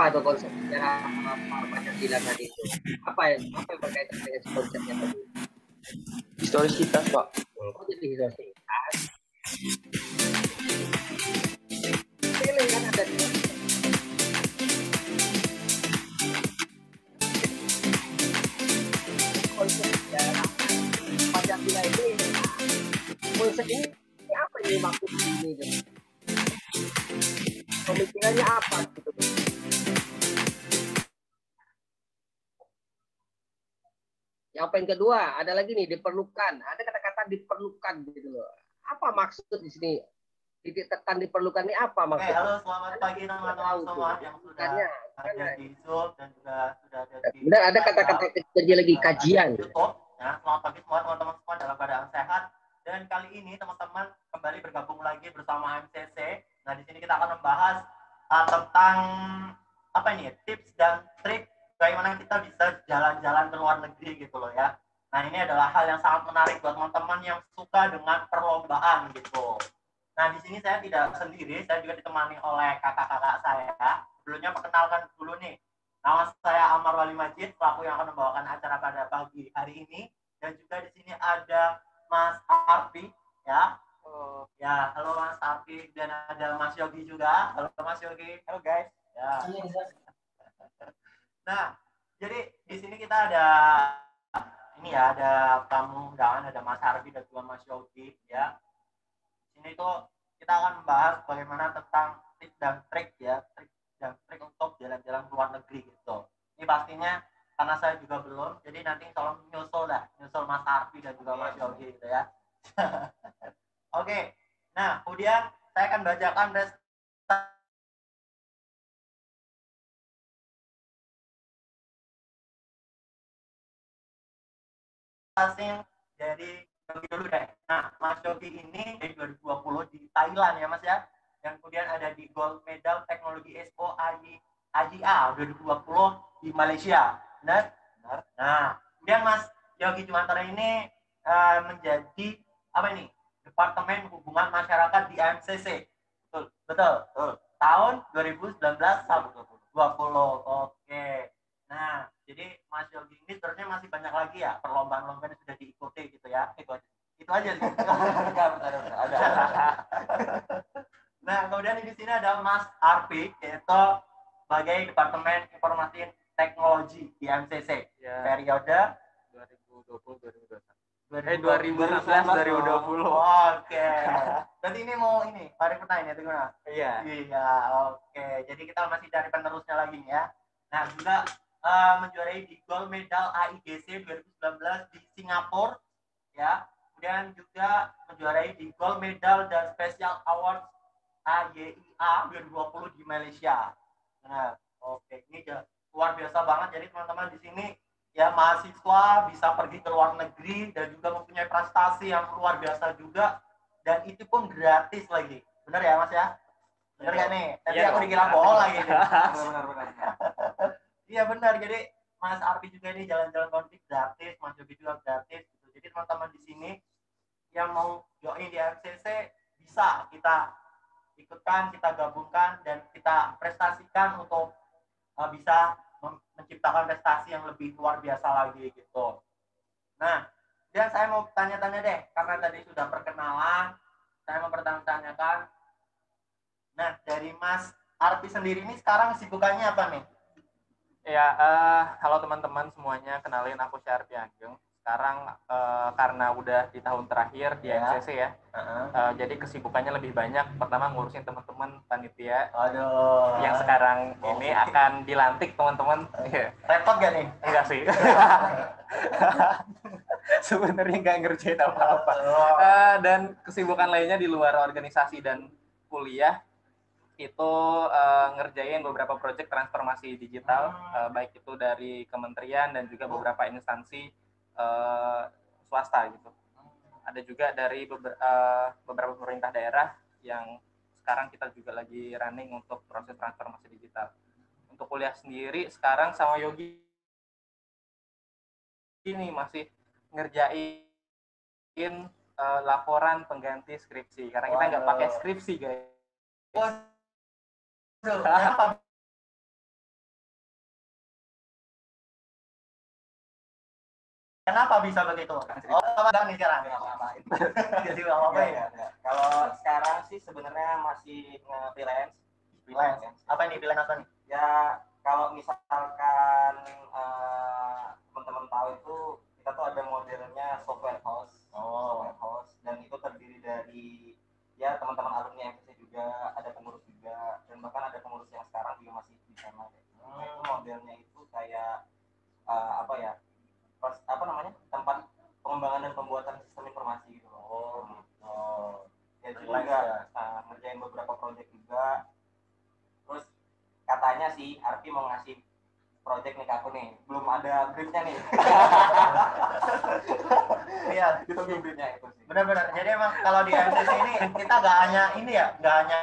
apa tuh konsep sejarah Pancasila tadi itu? Apa yang berkaitan dengan konsepnya tadi? Historisitas, Pak. Oh, jadi historisitas. Pilih kan ada di konsep sejarah Pancasila ini. Konsep ini apa ini maksud ini? Pemikirannya apa gitu? Yang poin kedua, ada lagi nih diperlukan. Ada kata-kata diperlukan gitu loh. Apa maksud di sini? Titik tekan diperlukan ini apa maksudnya? Oke, halo selamat pagi teman-teman semua yang sudah ada di Zoom dan juga sudah ada di benar, ada kata-kata kecil lagi kajian. YouTube. Ya, selamat pagi semua teman-teman semua dalam keadaan sehat. Dan kali ini teman-teman kembali bergabung lagi bersama MCC. Nah, di sini kita akan membahas tentang apa ini? Tips dan trik bagaimana kita bisa jalan-jalan ke luar negeri gitu loh ya. Nah, ini adalah hal yang sangat menarik buat teman-teman yang suka dengan perlombaan gitu. Nah, di sini saya tidak sendiri, saya juga ditemani oleh kakak-kakak saya. Sebelumnya perkenalkan dulu nih. Nama saya Amar Wali Majid, pelaku yang akan membawakan acara pada pagi hari ini. Dan juga di sini ada Mas Arfi, ya. Oh, ya, halo Mas Arfi. Dan ada Mas Yogi juga. Halo Mas Yogi. Halo guys. Ya. Nah, jadi di sini kita ada ini ya, ada tamu undangan, ada Mas Arfi dan juga Mas Yogi, ya. Ini tuh kita akan membahas bagaimana tentang tips dan trik ya, trik untuk jalan-jalan ke luar negeri gitu. Ini pastinya karena saya juga belum, jadi nanti tolong nyusul Mas Arfi dan juga Mas Yogi gitu ya. Oke, nah kemudian saya akan bacakan prestasi dari Yogi dulu deh. Nah, Mas Yogi ini dari 2020 di Thailand ya Mas ya. Dan kemudian ada di Gold Medal Teknologi Expo AJA 2020 di Malaysia. Benar? Nah, kemudian Mas Yogi Juwantara ini menjadi apa ini? Departemen Hubungan Masyarakat di MCC. Betul. Tahun 2019 sampai 2020. Oke. Nah, jadi Mas Yogi ini sebenarnya masih banyak lagi ya perlombaan-perlombaan yang sudah diikuti gitu ya. Itu aja sih. Ada. Nah, kemudian di sini ada Mas Arfi, yaitu sebagai Departemen Informasi Teknologi di MCC. Ya. Periode 2019-2020. Oke. Berarti ini mau hari pertanyaan ya, gimana? Iya. Iya, oke. Jadi kita masih cari penerusnya lagi ya. Nah, juga menjuarai di Gold Medal AIGC 2019 di Singapura, ya. Kemudian juga menjuarai di Gold Medal dan Special Awards AYIA 2020 di Malaysia. Nah, oke. Ini luar biasa banget. Jadi teman-teman di sini ya mahasiswa bisa pergi ke luar negeri dan juga mempunyai prestasi yang luar biasa juga, dan itu pun gratis lagi. Benar ya Mas ya? Benar ya nih? Nanti aku dikira bohong lagi. Benar. Iya benar. Jadi Mas Arfi juga ini jalan-jalan konflik gratis, Mas Yogi juga gratis gitu. Jadi teman-teman di sini yang mau join di MCC bisa kita ikutkan, kita gabungkan, dan kita prestasikan untuk bisa menciptakan prestasi yang lebih luar biasa lagi gitu. Nah, dan saya mau tanya-tanya deh, karena tadi sudah perkenalan, saya mau bertanya-tanyakan. Nah, dari Mas Arfi sendiri ini sekarang sibukannya apa nih? Ya, halo teman-teman semuanya, kenalin aku Syarfi Ageng. Sekarang karena udah di tahun terakhir di MCC ya, jadi kesibukannya lebih banyak. Pertama ngurusin teman-teman panitia. Aduh. Yang sekarang ini akan dilantik teman-teman. Repot gak nih? Enggak sih. Sebenarnya nggak ngerjain apa-apa. Dan kesibukan lainnya di luar organisasi dan kuliah itu ngerjain beberapa proyek transformasi digital, baik itu dari kementerian dan juga beberapa instansi swasta gitu. Ada juga dari beberapa pemerintah daerah yang sekarang kita juga lagi running untuk proses transformasi digital. Untuk kuliah sendiri sekarang sama Yogi ini masih ngerjain laporan pengganti skripsi karena kita nggak pakai skripsi guys. Kenapa bisa begitu? Oh, Bang nih sekarang. Jadi apa ya? Kalau sekarang sih sebenarnya masih freelance. Apa ini freelance apa nih? Ya kalau misalkan teman-teman tahu itu kita tuh ada modelnya software house. Software house dan itu terdiri dari ya teman-teman alumni MPC juga, ada pengurus juga, dan bahkan ada pengurus yang sekarang juga masih di sana. Nah, itu modelnya itu kayak apa ya? Apa namanya? Tempat pengembangan dan pembuatan sistem informasi gitu. Ya juga ngerjain beberapa proyek juga. Terus katanya sih Arfi mau ngasih project nih ke aku nih, belum ada briefnya nih. Iya, Itu briefnya itu sih. Benar-benar. Jadi emang kalau di MCC ini kita nggak hanya ini ya, nggak hanya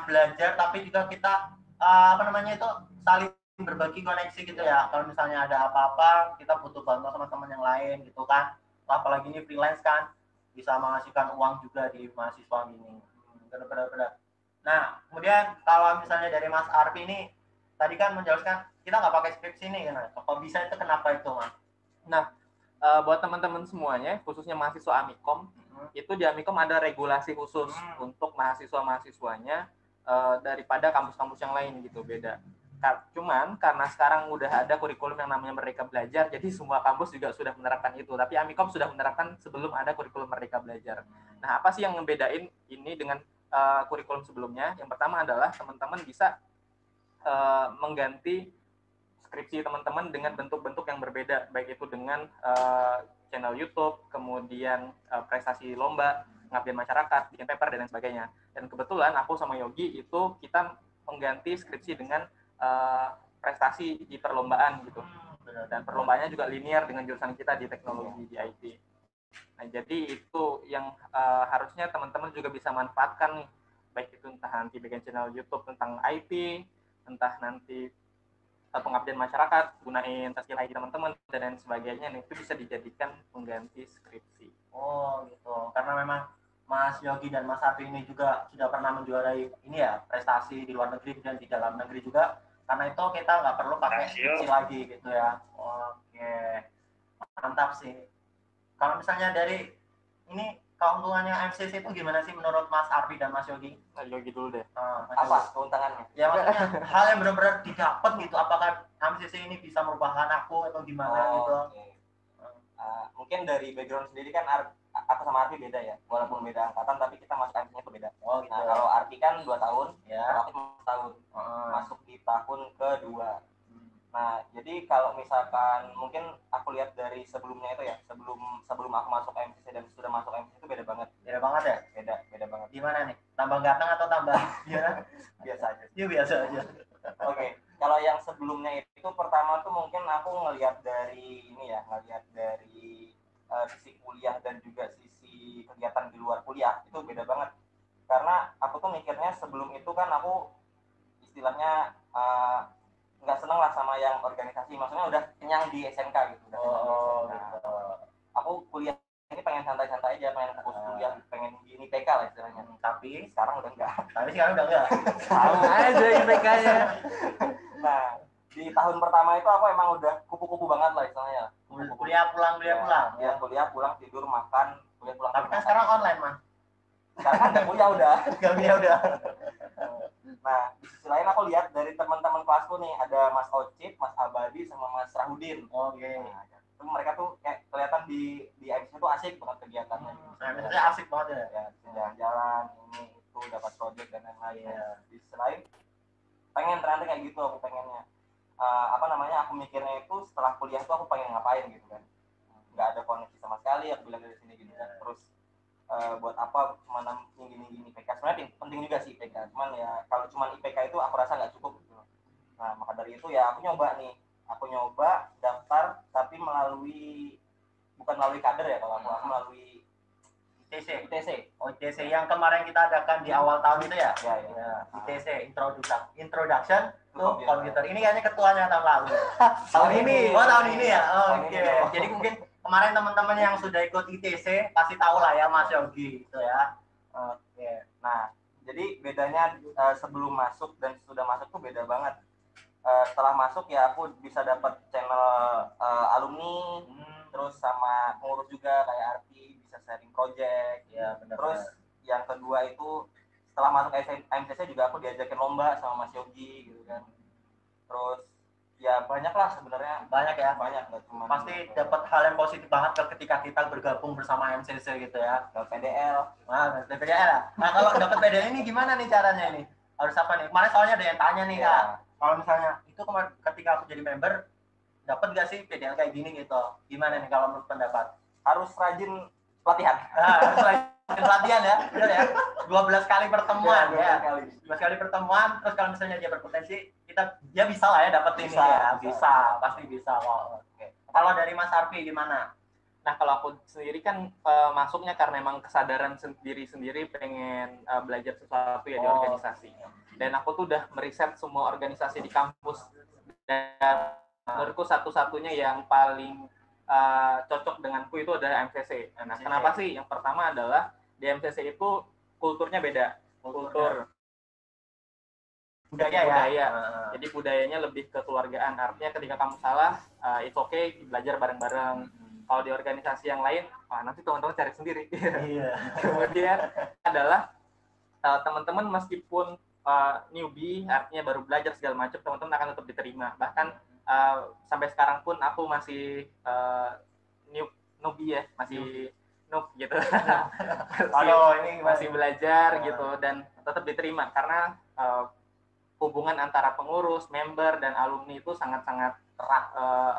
belajar, tapi juga kita apa namanya itu saling berbagi koneksi gitu ya. Kalau misalnya ada apa-apa, kita butuh bantuan teman-teman yang lain gitu kan. Apalagi ini freelance kan, bisa menghasilkan uang juga di mahasiswa ini. Benar-benar. Nah, kemudian kalau misalnya dari Mas Arfi ini, tadi kan menjelaskan kita nggak pakai skripsi nih, kan? Kalau bisa itu kenapa itu, Mas? Nah, buat teman-teman semuanya, khususnya mahasiswa Amikom, itu di Amikom ada regulasi khusus untuk mahasiswa-mahasiswanya daripada kampus-kampus yang lain gitu, beda. Cuman karena sekarang udah ada kurikulum yang namanya Merdeka Belajar, jadi semua kampus juga sudah menerapkan itu. Tapi Amikom sudah menerapkan sebelum ada kurikulum Merdeka Belajar. Nah, apa sih yang ngebedain ini dengan kurikulum sebelumnya? Yang pertama adalah teman-teman bisa mengganti skripsi teman-teman dengan bentuk-bentuk yang berbeda, baik itu dengan channel YouTube, kemudian prestasi lomba, pengabdian masyarakat, bikin paper, dan lain sebagainya. Dan kebetulan aku sama Yogi itu kita mengganti skripsi dengan prestasi di perlombaan gitu. Dan perlombaannya juga linear dengan jurusan kita di teknologi, di IT. Nah, jadi itu yang harusnya teman-teman juga bisa manfaatkan nih, baik itu entah nanti bikin channel YouTube tentang IT, entah nanti pengabdian masyarakat, gunain skill IT teman-teman dan lain sebagainya, itu bisa dijadikan pengganti skripsi. Oh gitu, karena memang Mas Yogi dan Mas Arfi ini juga sudah pernah menjuarai ini ya, prestasi di luar negeri dan di dalam negeri juga, karena itu kita nggak perlu pakai skripsi lagi gitu ya. Oke, mantap sih. Kalau misalnya dari ini keuntungannya MCC itu gimana sih menurut Mas Arfi dan Mas Yogi? Yogi dulu deh. Apa keuntungannya? Ya maksudnya hal yang benar-benar didapat gitu. Apakah MCC ini bisa merupakan aku atau gimana gitu? Okay. Mungkin dari background sendiri kan aku sama Arfi beda ya. Walaupun beda angkatan tapi kita masuk MCC itu beda. Oh gitu. Nah, kalau Arfi kan 2 tahun, ya. Arfi 1 tahun. Masuk di tahun kedua. Nah, jadi kalau misalkan mungkin aku lihat dari sebelumnya itu ya, sebelum aku masuk MCC dan sudah masuk MCC itu beda banget. Beda banget ya? Beda banget. Gimana nih? Tambah ganteng atau tambah biasa aja? Iya biasa aja. Oke. Kalau yang sebelumnya itu pertama tuh mungkin aku ngelihat dari ini ya, sisi kuliah dan juga sisi kegiatan di luar kuliah itu beda banget. Karena aku tuh mikirnya sebelum itu kan aku istilahnya nggak seneng lah sama yang organisasi, maksudnya udah kenyang di SMK gitu. Gitu. Aku kuliah ini pengen santai-santai aja, pengen fokus kuliah, pengen gini PK lah istilahnya. Tapi sekarang udah enggak. Sama aja IPK-nya. Nah, di tahun pertama itu aku emang udah kupu-kupu banget lah istilahnya. Kuliah pulang. Ya, kuliah pulang, tidur, makan, kuliah pulang. Tapi kan sekarang online, Mas. Sekarang kan nggak kuliah udah. Nah, di sisi lain aku lihat dari teman-teman kelasku nih, ada Mas Ocit, Mas Abadi, sama Mas Rahudin. Oke. Nah, itu mereka tuh kayak kelihatan di MCC tuh asik banget kegiatannya. MCC asik banget ya. Jalan-jalan, ini itu dapat project dan lain-lain. Di sisi lain ternyata kayak gitu aku pengennya. Aku mikirnya itu setelah kuliah tuh aku pengen ngapain gitu kan. Nggak ada koneksi sama sekali, aku bilang dari sini gitu kan. Terus buat apa cuma gini IPK, sebenarnya penting juga sih IPK, cuman ya kalau cuma IPK itu aku rasa nggak cukup gitu. Nah, maka dari itu ya aku nyoba daftar, tapi bukan melalui kader ya, kalau aku melalui ITC. Oh, ITC yang kemarin kita adakan di awal tahun itu ya? Ya. ITC, Introduction to Computer. Ini kayaknya ketuanya tahun lalu. Tahun ini ya? Oke. Jadi mungkin kemarin teman-teman yang sudah ikut ITC pasti tahu lah ya Mas Yogi gitu ya. Oke. Nah, jadi bedanya sebelum masuk dan sudah masuk tuh beda banget. Setelah masuk ya aku bisa dapat channel alumni, terus sama pengurus juga kayak Arti bisa sharing project. Ya benar. Terus yang kedua itu setelah masuk AMCC juga aku diajakin lomba sama Mas Yogi gitu kan. Terus ya banyak lah sebenarnya, banyak ya, banyak nggak cuma pasti dapat hal yang positif banget ketika kita bergabung bersama MCC gitu ya. dapat PDL. Nah, PDL. Nah, kalau dapat PDL ini gimana nih caranya ini? Harus apa nih? Kemarin soalnya ada yang tanya nih, Ya. Kak. Kalau misalnya itu ketika aku jadi member dapat nggak sih PDL kayak gini gitu? Gimana nih kalau menurut pendapat? Harus rajin pelatihan. Harus rajin pelatihan ya, benar ya. 12 kali pertemuan ya. 12 kali pertemuan, terus kalau misalnya dia berpotensi, dia bisa lah ya dapat ini ya. Bisa, pasti bisa kok. Oke. Kalau dari Mas Arfi gimana? Nah, kalau aku sendiri kan masuknya karena emang kesadaran sendiri pengen belajar sesuatu ya di organisasi. Dan aku tuh udah meriset semua organisasi di kampus. Dan menurutku satu-satunya yang paling cocok denganku itu adalah MCC. Nah, kenapa sih? Yang pertama adalah di MCC itu kulturnya beda. Kultur budaya. Jadi budayanya lebih ke keluargaan. Artinya ketika kamu salah, it's okay belajar bareng-bareng. Kalau di organisasi yang lain, nanti teman-teman cari sendiri. Kemudian adalah teman-teman meskipun newbie, artinya baru belajar segala macam, teman-teman akan tetap diterima. Bahkan sampai sekarang pun aku masih newbie ya, masih noob gitu. masih belajar gitu dan tetap diterima karena hubungan antara pengurus, member dan alumni itu sangat-sangat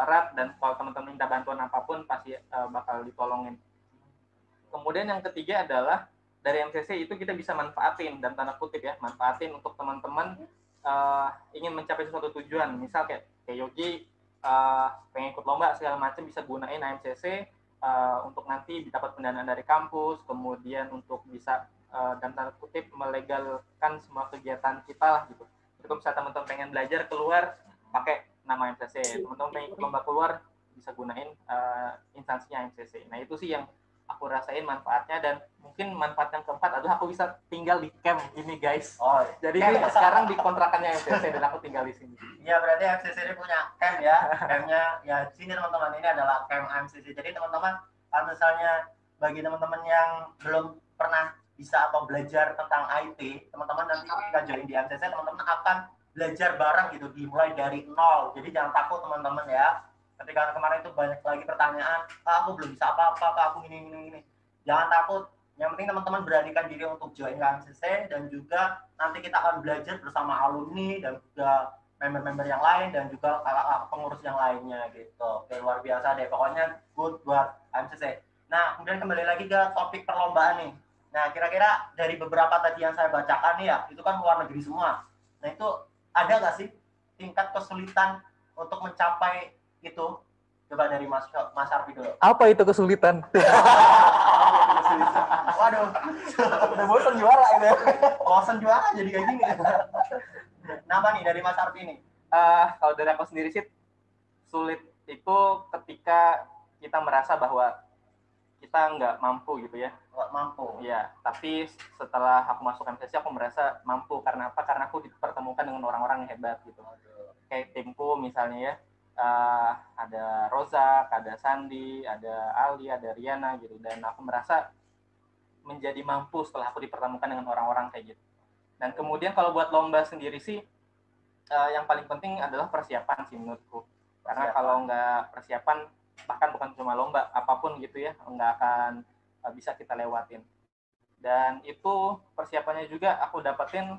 erat dan kalau teman-teman minta bantuan apapun pasti bakal ditolongin. Kemudian yang ketiga adalah dari MCC itu kita bisa manfaatin dan tanda kutip ya, manfaatin untuk teman-teman ingin mencapai suatu tujuan. Misal kayak Yogi pengen ikut lomba segala macam bisa gunain MCC untuk nanti dapat pendanaan dari kampus, kemudian untuk bisa dan tanda kutip melegalkan semua kegiatan kita lah gitu. Itu bisa teman-teman pengen belajar keluar pakai nama MCC, teman-teman pengen ikut lomba keluar bisa gunain instansinya MCC. Nah itu sih yang aku rasain manfaatnya dan mungkin manfaat yang keempat adalah aku bisa tinggal di camp ini guys. Jadi sekarang di kontrakannya MCC dan aku tinggal di sini. Iya berarti MCC ini punya camp ya, campnya ya di sini teman-teman ini adalah camp MCC. Jadi teman-teman kalau misalnya bagi teman-teman yang belum pernah bisa atau belajar tentang IT, teman-teman nanti ketika join di MCC teman-teman akan belajar bareng gitu dimulai dari nol. Jadi jangan takut teman-teman ya. Ketika kemarin itu banyak lagi pertanyaan, aku belum bisa apa-apa, aku gini. Jangan takut. Yang penting teman-teman beranikan diri untuk join MCC dan juga nanti kita akan belajar bersama alumni dan juga member-member yang lain dan juga kakak pengurus yang lainnya gitu. Oke, luar biasa deh. Pokoknya good buat MCC. Nah, kemudian kembali lagi ke topik perlombaan nih. Nah, kira-kira dari beberapa tadi yang saya bacakan nih ya, itu kan luar negeri semua. Nah, itu ada nggak sih tingkat kesulitan untuk mencapai itu? Coba dari Mas Arfi dulu. Apa itu kesulitan? Waduh, udah bosan juara ini. Bosan juara jadi kayak gini. Nama nih dari Mas Arfi nih. Kalau dari aku sendiri sih sulit itu ketika kita merasa bahwa kita nggak mampu gitu ya. Nggak mampu. Ya, tapi setelah aku masuk MCC aku merasa mampu karena apa? Karena aku dipertemukan dengan orang-orang yang hebat gitu. Kayak timku misalnya ya. Ada Rozak, ada Sandi, ada Ali, ada Riana gitu dan aku merasa menjadi mampu setelah aku dipertemukan dengan orang-orang kayak gitu. Dan kemudian kalau buat lomba sendiri sih yang paling penting adalah persiapan sih menurutku. Karena kalau nggak persiapan bahkan bukan cuma lomba apapun gitu ya nggak akan bisa kita lewatin. Dan itu persiapannya juga aku dapetin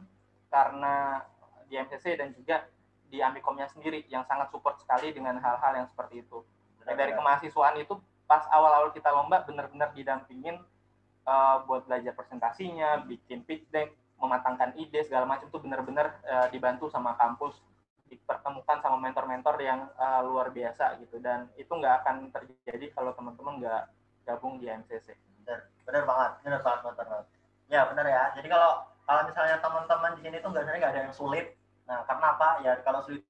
karena di MCC dan juga di Amikomnya sendiri yang sangat support sekali dengan hal-hal yang seperti itu. Dari kemahasiswaan itu pas awal-awal kita lomba benar-benar didampingin buat belajar presentasinya, bikin pitch deck, mematangkan ide segala macam itu benar-benar dibantu sama kampus, dipertemukan sama mentor-mentor yang luar biasa gitu dan itu nggak akan terjadi kalau teman-teman nggak gabung di MCC. Benar banget. Ya benar ya. Jadi kalau misalnya teman-teman di sini tuh nggak ada yang sulit. Nah, karena apa? Ya kalau sulit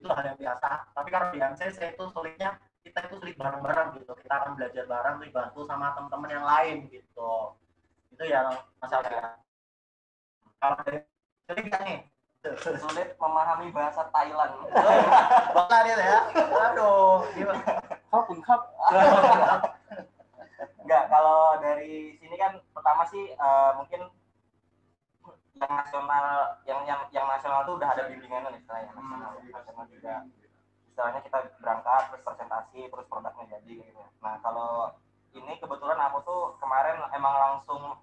itu hal yang biasa. Tapi kalau di MCC itu sulitnya kita itu sulit bareng-bareng gitu. Kita akan belajar bareng, dibantu sama teman-teman yang lain gitu. Itu ya Mas Alfi. Kalau dari kita nih, Sulit memahami bahasa Thailand. Bakal dia ya. Aduh, gimana? Hap. Enggak, kalau dari sini kan pertama sih mungkin yang nasional yang nasional tuh udah ada bimbingan istilahnya nasional juga. Istilahnya kita berangkat terus presentasi terus produknya jadi gitu. Nah, kalau ini kebetulan aku tuh kemarin emang langsung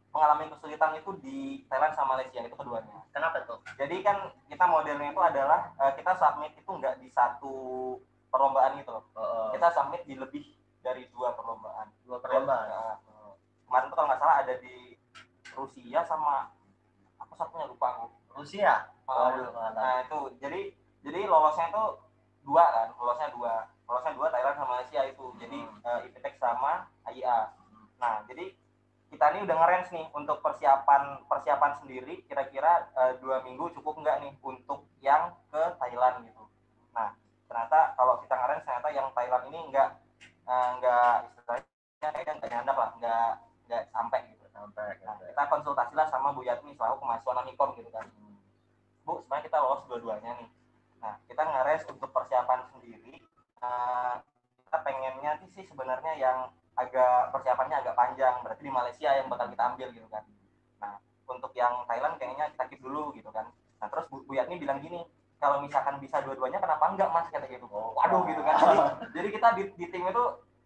mengalami kesulitan itu di Thailand sama Malaysia itu keduanya. Kenapa tuh? Jadi kan kita modelnya itu adalah kita submit itu nggak di satu perlombaan gitu loh. Kita submit di lebih dari 2 perlombaan. Kemarin tuh kalau nggak salah ada di Rusia sama apa satunya lupa aku. Rusia. Nah itu jadi lolosnya itu 2 kan, lolosnya dua Thailand sama Malaysia itu. Jadi IPTEX sama AIA. Nah jadi kita ini udah nge-range nih untuk persiapan sendiri kira-kira 2 minggu cukup nggak nih untuk yang ke Thailand gitu. Nah ternyata kalau kita nge-range ternyata yang Thailand ini nggak istilahnya kayak nggak nyandap lah, nggak sampai gitu. Nah, kita konsultasi lah sama Bu Yatmi selaku kemahasiswa Hikom gitu kan. Bu, sebenarnya kita lolos dua-duanya nih. Nah, kita nge-range untuk persiapan sendiri. Kita pengennya sih sebenarnya yang persiapannya agak panjang, berarti di Malaysia yang bakal kita ambil gitu kan. Nah, untuk yang Thailand kayaknya kita keep dulu gitu kan. Nah, terus Bu Yatmi bilang gini, kalau misalkan bisa dua-duanya kenapa enggak Mas, kata gitu. Waduh gitu kan. Jadi kita di tim itu,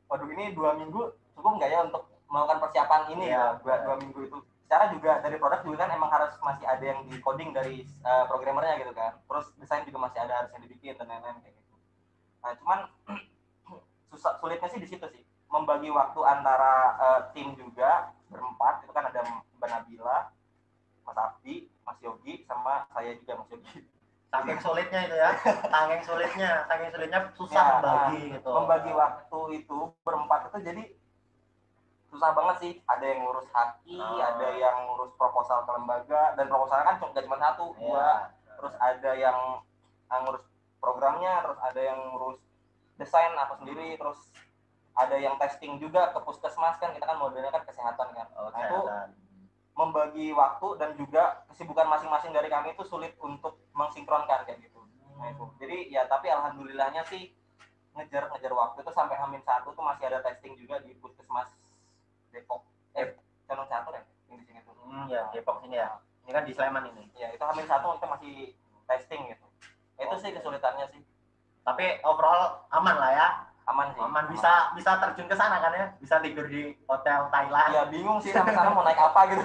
waduh ini 2 minggu cukup nggak ya untuk melakukan persiapan ini ya, 2 minggu itu. Secara juga dari produk juga kan emang harus masih ada yang di coding dari programmernya gitu kan. Terus desain juga masih ada harus yang dibikin dan lain-lain kayak gitu. Nah, cuman sulitnya sih di situ sih. Membagi waktu antara tim juga berempat, itu kan ada Mbak Nabila, Mas Abdi, Mas Yogi, sama saya juga Mas Yogi. Saking sulitnya itu ya, saking sulitnya susah membagi gitu. Membagi waktu itu berempat itu jadi susah banget sih. Ada yang ngurus haki, ada yang ngurus proposal ke lembaga, dan proposalnya kan nggak cuma 1, 2. Terus ada yang ngurus programnya, terus ada yang ngurus desain aku sendiri, terus ada yang testing juga ke puskesmas kan, kita kan modelnya kan kesehatan kan. Nah itu membagi waktu dan juga kesibukan masing-masing dari kami itu sulit untuk mensinkronkan kayak gitu. Nah itu. Jadi ya tapi alhamdulillahnya sih ngejar waktu itu sampai H-1 tuh masih ada testing juga di puskesmas Depok. Canong Catur ya yang di sini tuh. Ya Depok sini ya. Ini kan di Sleman ini. Ya itu H-1 kita masih testing gitu. Itu sih kesulitannya sih. Tapi overall aman lah ya. Aman sih. Aman, bisa terjun ke sana kan ya? Bisa tidur di hotel Thailand. Ya bingung sih sampai sana mau naik apa gitu.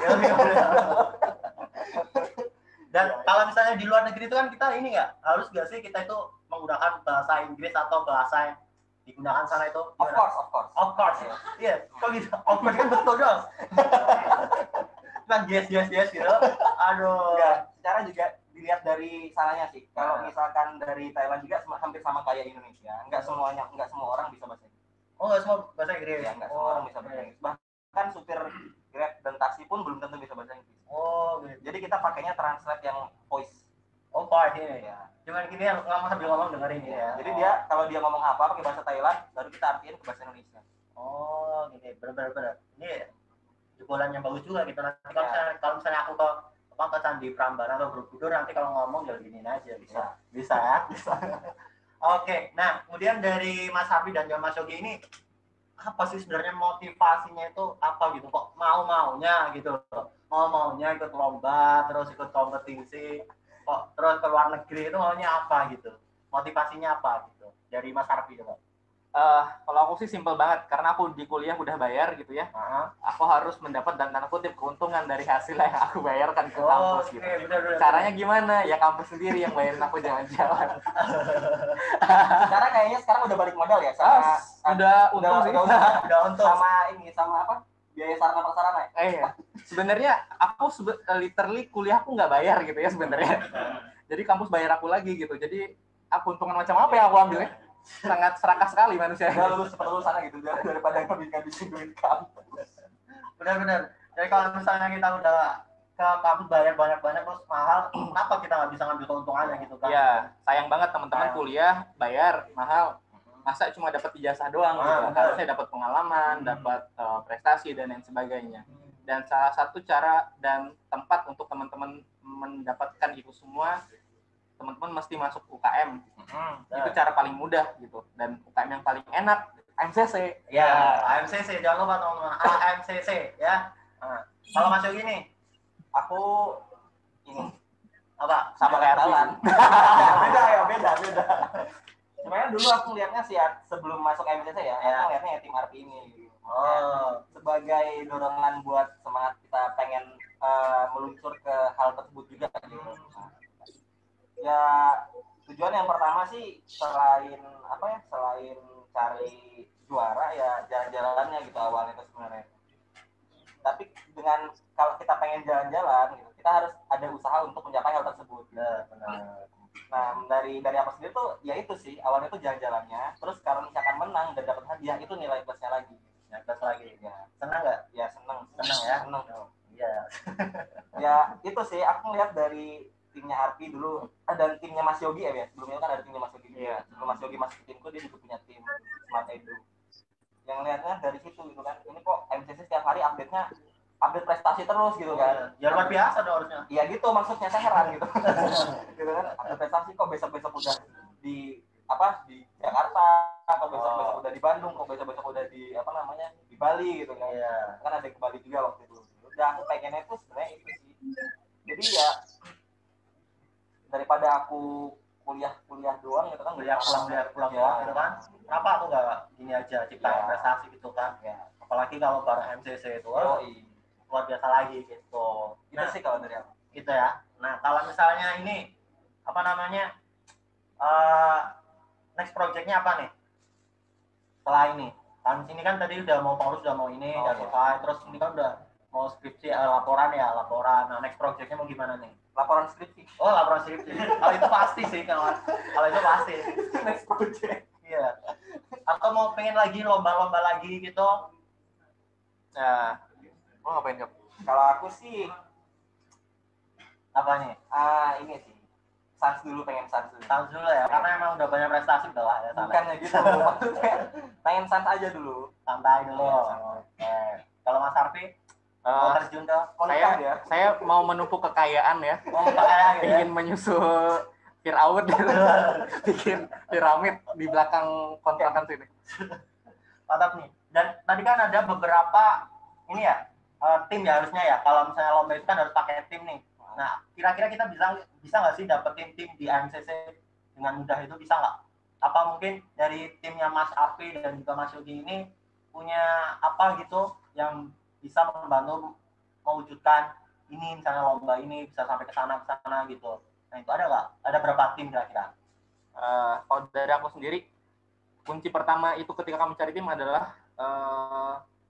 Dan kalau misalnya di luar negeri itu kan kita ini nggak harus nggak sih kita itu menggunakan bahasa Inggris atau bahasa yang digunakan sana itu? Of course. Iya. Kok gitu? Of course kan betul dong. Kan yes gitu. Aduh. Ya, secara juga dilihat dari sananya sih. Kalau misalkan dari Thailand juga hampir sama kayak Indonesia. Enggak semua orang bisa bahasa Inggris. Oh, enggak semua bahasa Inggris. Ya, enggak semua orang bisa bahasa Inggris. Bahkan supir Grab dan taksi pun belum tentu bisa bahasa Inggris. Oh, gitu. Jadi kita pakainya translate yang voice. Oh, voice ini ya. Cuman gini yang sambil ngomong dengerin ya. Jadi dia kalau dia ngomong apa pakai bahasa Thailand, baru kita artiin ke bahasa Indonesia. Oh, gitu. Benar. Ini jebolan yang bagus juga gitu. Nanti kalau misalnya aku ke Candi Prambanan atau Borobudur nanti kalau ngomong ya gini aja bisa. Oke, nah kemudian dari Mas Harfi dan Mas Yogi ini apa sih sebenarnya motivasinya itu apa gitu kok maunya gitu maunya ikut lomba terus ikut kompetisi kok terus ke luar negeri itu maunya apa gitu motivasinya apa gitu dari Mas Harfi coba. Kalau aku sih simpel banget karena aku di kuliah udah bayar gitu ya. Aku harus mendapat dan tanda kutip keuntungan dari hasil yang aku bayarkan ke kampus gitu. Bener. Caranya gimana? Ya kampus sendiri yang bayarin aku jalan-jalan. Karena kayaknya sekarang udah balik modal ya sama udah untung sama ini sama apa? Biaya sarana prasarana ya? Iya. Sebenarnya aku literally kuliah aku nggak bayar gitu ya sebenarnya. Jadi kampus bayar aku lagi gitu. Jadi keuntungan macam apa yang aku ambilnya? Sangat serakah sekali manusia. Udah lulus sana gitu daripada ngabisin duit kampus. Benar. Jadi kalau misalnya kita udah ke kampus bayar banyak terus mahal, kenapa kita nggak bisa ngambil keuntungannya gitu kan? Iya, sayang banget teman-teman kuliah bayar mahal. Masa cuma dapat ijazah doang gitu. Harusnya dapat pengalaman, dapat prestasi dan lain sebagainya. Dan salah satu cara dan tempat untuk teman-teman mendapatkan itu semua, teman-teman mesti masuk UKM. Itu cara paling mudah gitu. Dan UKM yang paling enak, AMCC. Ya, AMCC, jangan lupa teman-teman, AMCC ya. Nah, kalau Mas Yogi nih, Aku ini apa? Sama kayak jalan. Arvin. beda. Sebenarnya dulu aku lihatnya sih sebelum masuk MCC ya, aku lihatnya tim RP ini. Sebagai dorongan buat semangat kita pengen meluncur ke hal tersebut juga gitu. Ya tujuan yang pertama sih selain cari juara ya jalan-jalannya gitu awalnya itu sebenarnya. Tapi dengan kalau kita pengen jalan-jalan gitu, kita harus ada usaha untuk mencapai hal tersebut. Benar. Nah dari aku sendiri tuh ya itu sih awalnya tuh jalan-jalannya, terus kalau misalkan menang dan dapat hadiah itu nilai plusnya lagi. Ya, plus lagi. Ya Senang nggak? ya seneng Ya. seneng. Iya. Ya itu sih aku ngeliat dari timnya Arpi dulu dan timnya Mas Yogi ya sebelumnya kan ada timnya Mas Yogi. Iya. Sebelum Mas Yogi masuk ke timku dia juga punya tim Smart Edu. Yang lihatnya dari situ gitu kan, ini kok MCC setiap hari update prestasi terus gitu kan. Ya luar biasa dong harusnya. Iya gitu maksudnya saya heran gitu. Gitu kan update prestasi kok besok-besok udah di Jakarta, kok besok-besok udah di Bandung, kok besok-besok udah di di Bali gitu kan. Iya. Kan ada ke Bali juga waktu itu. Udah aku pengennya itu sebenarnya itu sih. Jadi ya daripada aku kuliah doang gitu kan, Kuliah pulang ya. gitu kan. Kenapa aku nggak gini aja ciptain Ya. prestasi gitu kan? Ya. Apalagi kalau bareng MCC itu luar biasa lagi gitu. Itu sih kalau dari aku. Gitu ya. Nah, kalau misalnya ini next project-nya apa nih? Setelah ini. Kan sini kan tadi udah mau Paulus udah mau ini, udah selesai. Terus ini kan udah mau skripsi, laporan. Nah, next project-nya mau gimana nih? Laporan skripsi. Oh, laporan skripsi. Kalau itu pasti sih, kalau itu pasti. Next project. Iya. Atau mau pengen lagi lomba-lomba lagi gitu? Ya, lo ngapain Kap? Kalau aku sih Apa nih? ini sih sans dulu Tahu dulu ya, karena emang udah banyak prestasi udah lah ya. bukannya gitu maksudnya pengen sans aja dulu Santai dulu. Iya, Oke. Kalau Mas Arfi mau terjun ke Saya mau menumpuk kekayaan ya. kayak gitu. Ingin menyusul Firaun gitu. Bikin piramid di belakang kontrakan sini. Mantap nih. Dan tadi kan ada beberapa ini ya tim ya harusnya ya. Kalau misalnya lomba itu kan harus pakai tim nih. Nah, kira-kira kita bisa nggak sih dapetin tim di AMCC dengan mudah itu, bisa nggak? Apa mungkin dari timnya Mas Arfi dan juga Mas Yogi ini punya apa gitu yang bisa membantu mewujudkan ini, misalnya lomba ini bisa sampai ke sana gitu. Nah, itu ada nggak? Ada berapa tim kira-kira? Kalau dari aku sendiri, kunci pertama itu ketika kamu cari tim adalah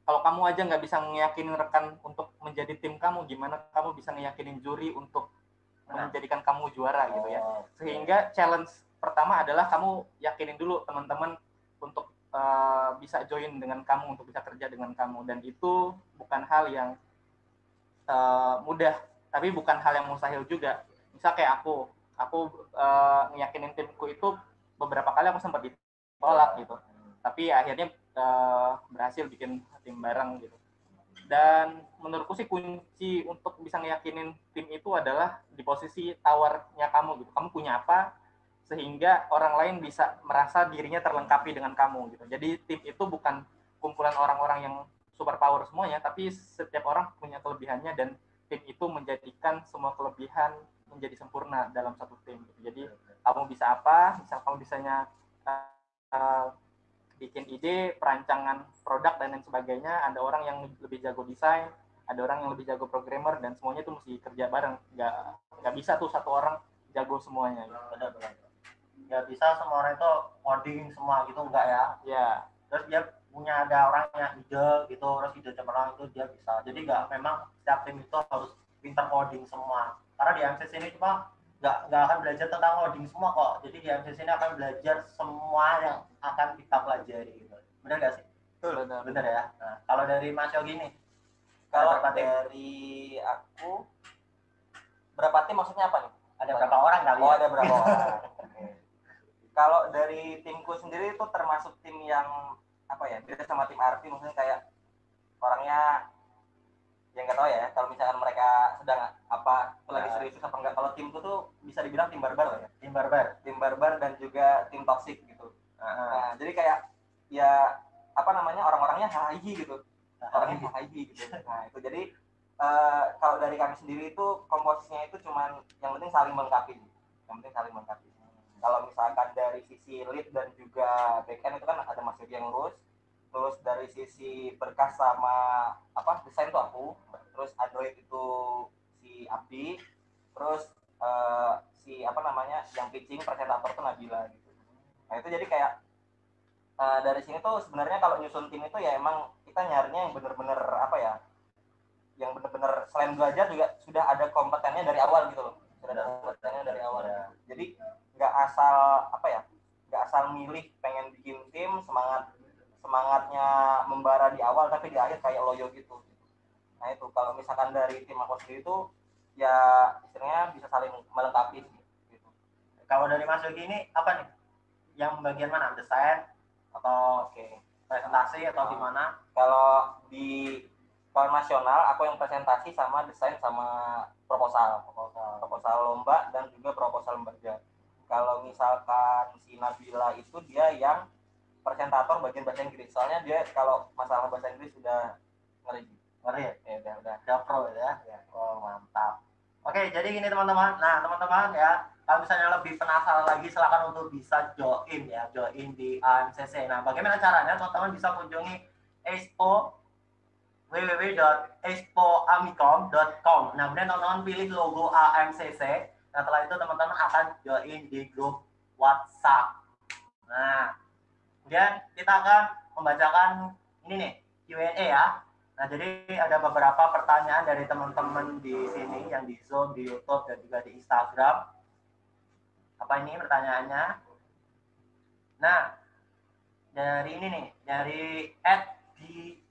kalau kamu aja nggak bisa ngeyakinin rekan untuk menjadi tim kamu, gimana kamu bisa ngeyakinin juri untuk menjadikan kamu juara gitu ya. Sehingga challenge pertama adalah kamu yakinin dulu teman-teman untuk bisa join dengan kamu, untuk bisa kerja dengan kamu. Dan itu bukan hal yang mudah, tapi bukan hal yang mustahil juga. Misal kayak aku ngeyakinin timku itu beberapa kali aku sempat ditolak gitu. Tapi akhirnya berhasil bikin tim bareng gitu. Dan menurutku sih kunci untuk bisa ngeyakinin tim itu adalah di posisi tawarnya kamu gitu. Kamu punya apa sehingga orang lain bisa merasa dirinya terlengkapi dengan kamu gitu. Jadi tim itu bukan kumpulan orang-orang yang super power semuanya, tapi setiap orang punya kelebihannya dan tim itu menjadikan semua kelebihan menjadi sempurna dalam satu tim gitu. Jadi kamu bisa apa? Misal kamu bisanya bikin ide, perancangan produk dan lain sebagainya, ada orang yang lebih jago desain, ada orang yang lebih jago programmer, dan semuanya itu mesti kerja bareng. Nggak bisa tuh satu orang jago semuanya. Benar. Nggak bisa semua orang itu coding semua gitu, enggak ya? Ya. Terus dia punya ada orang yang ide gitu, terus ide cemerlang itu dia bisa. Jadi nggak, memang setiap tim itu harus pintar coding semua. Karena di MCC ini cuma nggak akan belajar tentang coding semua kok. Jadi di MCC ini akan belajar semua yang akan kita pelajari gitu. Benar nggak sih? Benar ya. Nah, kalau dari Mas Yogi nih, kalau dari aku berapa tim maksudnya apa nih? ada berapa orang kali? Oh, ada berapa orang. Kalau dari timku sendiri itu termasuk tim yang apa ya, beda sama tim Arti, maksudnya kayak orangnya ya nggak tahu ya kalau misalkan mereka sedang apa lagi serius apa enggak. Kalau timku tuh bisa dibilang tim barbar lah ya, tim barbar dan juga tim toksik gitu. Nah, jadi kayak ya apa namanya orang-orangnya hahihi gitu, orangnya hahihi gitu. Nah itu jadi kalau dari kami sendiri itu komposisinya itu cuman yang penting saling melengkapi, Kalau misalkan dari sisi lead dan juga backend itu kan ada Mas Yogi yang ngurus. Terus dari sisi berkas sama apa desain tuh aku, terus Android itu si Abdi, terus si apa namanya yang pitching presentator tuh Nabila gitu. Nah itu jadi kayak dari sini tuh sebenarnya kalau nyusun tim itu ya emang kita nyarinya yang bener-bener apa ya, yang bener-bener selain belajar juga sudah ada kompetennya dari awal gitu loh, sudah ada kompetennya dari awal. Jadi nggak asal apa ya, nggak asal milih pengen bikin tim semangatnya membara di awal tapi di akhir kayak loyo gitu. Nah itu kalau misalkan dari tim aku sendiri itu ya istilahnya bisa saling melengkapi gitu. Kalau dari Mas Yogi ini apa nih? Yang bagian mana? Desain atau presentasi atau gimana? Kalau di nasional aku yang presentasi sama desain sama proposal lomba dan juga proposal lembaga. Kalau misalkan si Nabila itu dia yang presentator bagian bahasa Inggris, soalnya dia kalau masalah bahasa Inggris sudah ngeri ya, udah pro ya. Oh mantap. Oke, jadi gini teman-teman. Nah teman-teman ya, kalau misalnya lebih penasaran lagi silakan untuk bisa join di AMCC. Nah bagaimana caranya? Teman-teman bisa kunjungi expo www.expoamicom.com. Nah kemudian teman-teman pilih logo AMCC. Nah setelah itu teman-teman akan join di grup WhatsApp. Nah kemudian kita akan membacakan ini nih Q&A ya. Nah jadi ada beberapa pertanyaan dari teman-teman di sini yang di Zoom, di YouTube dan juga di Instagram. Apa ini pertanyaannya? Nah dari ini nih, dari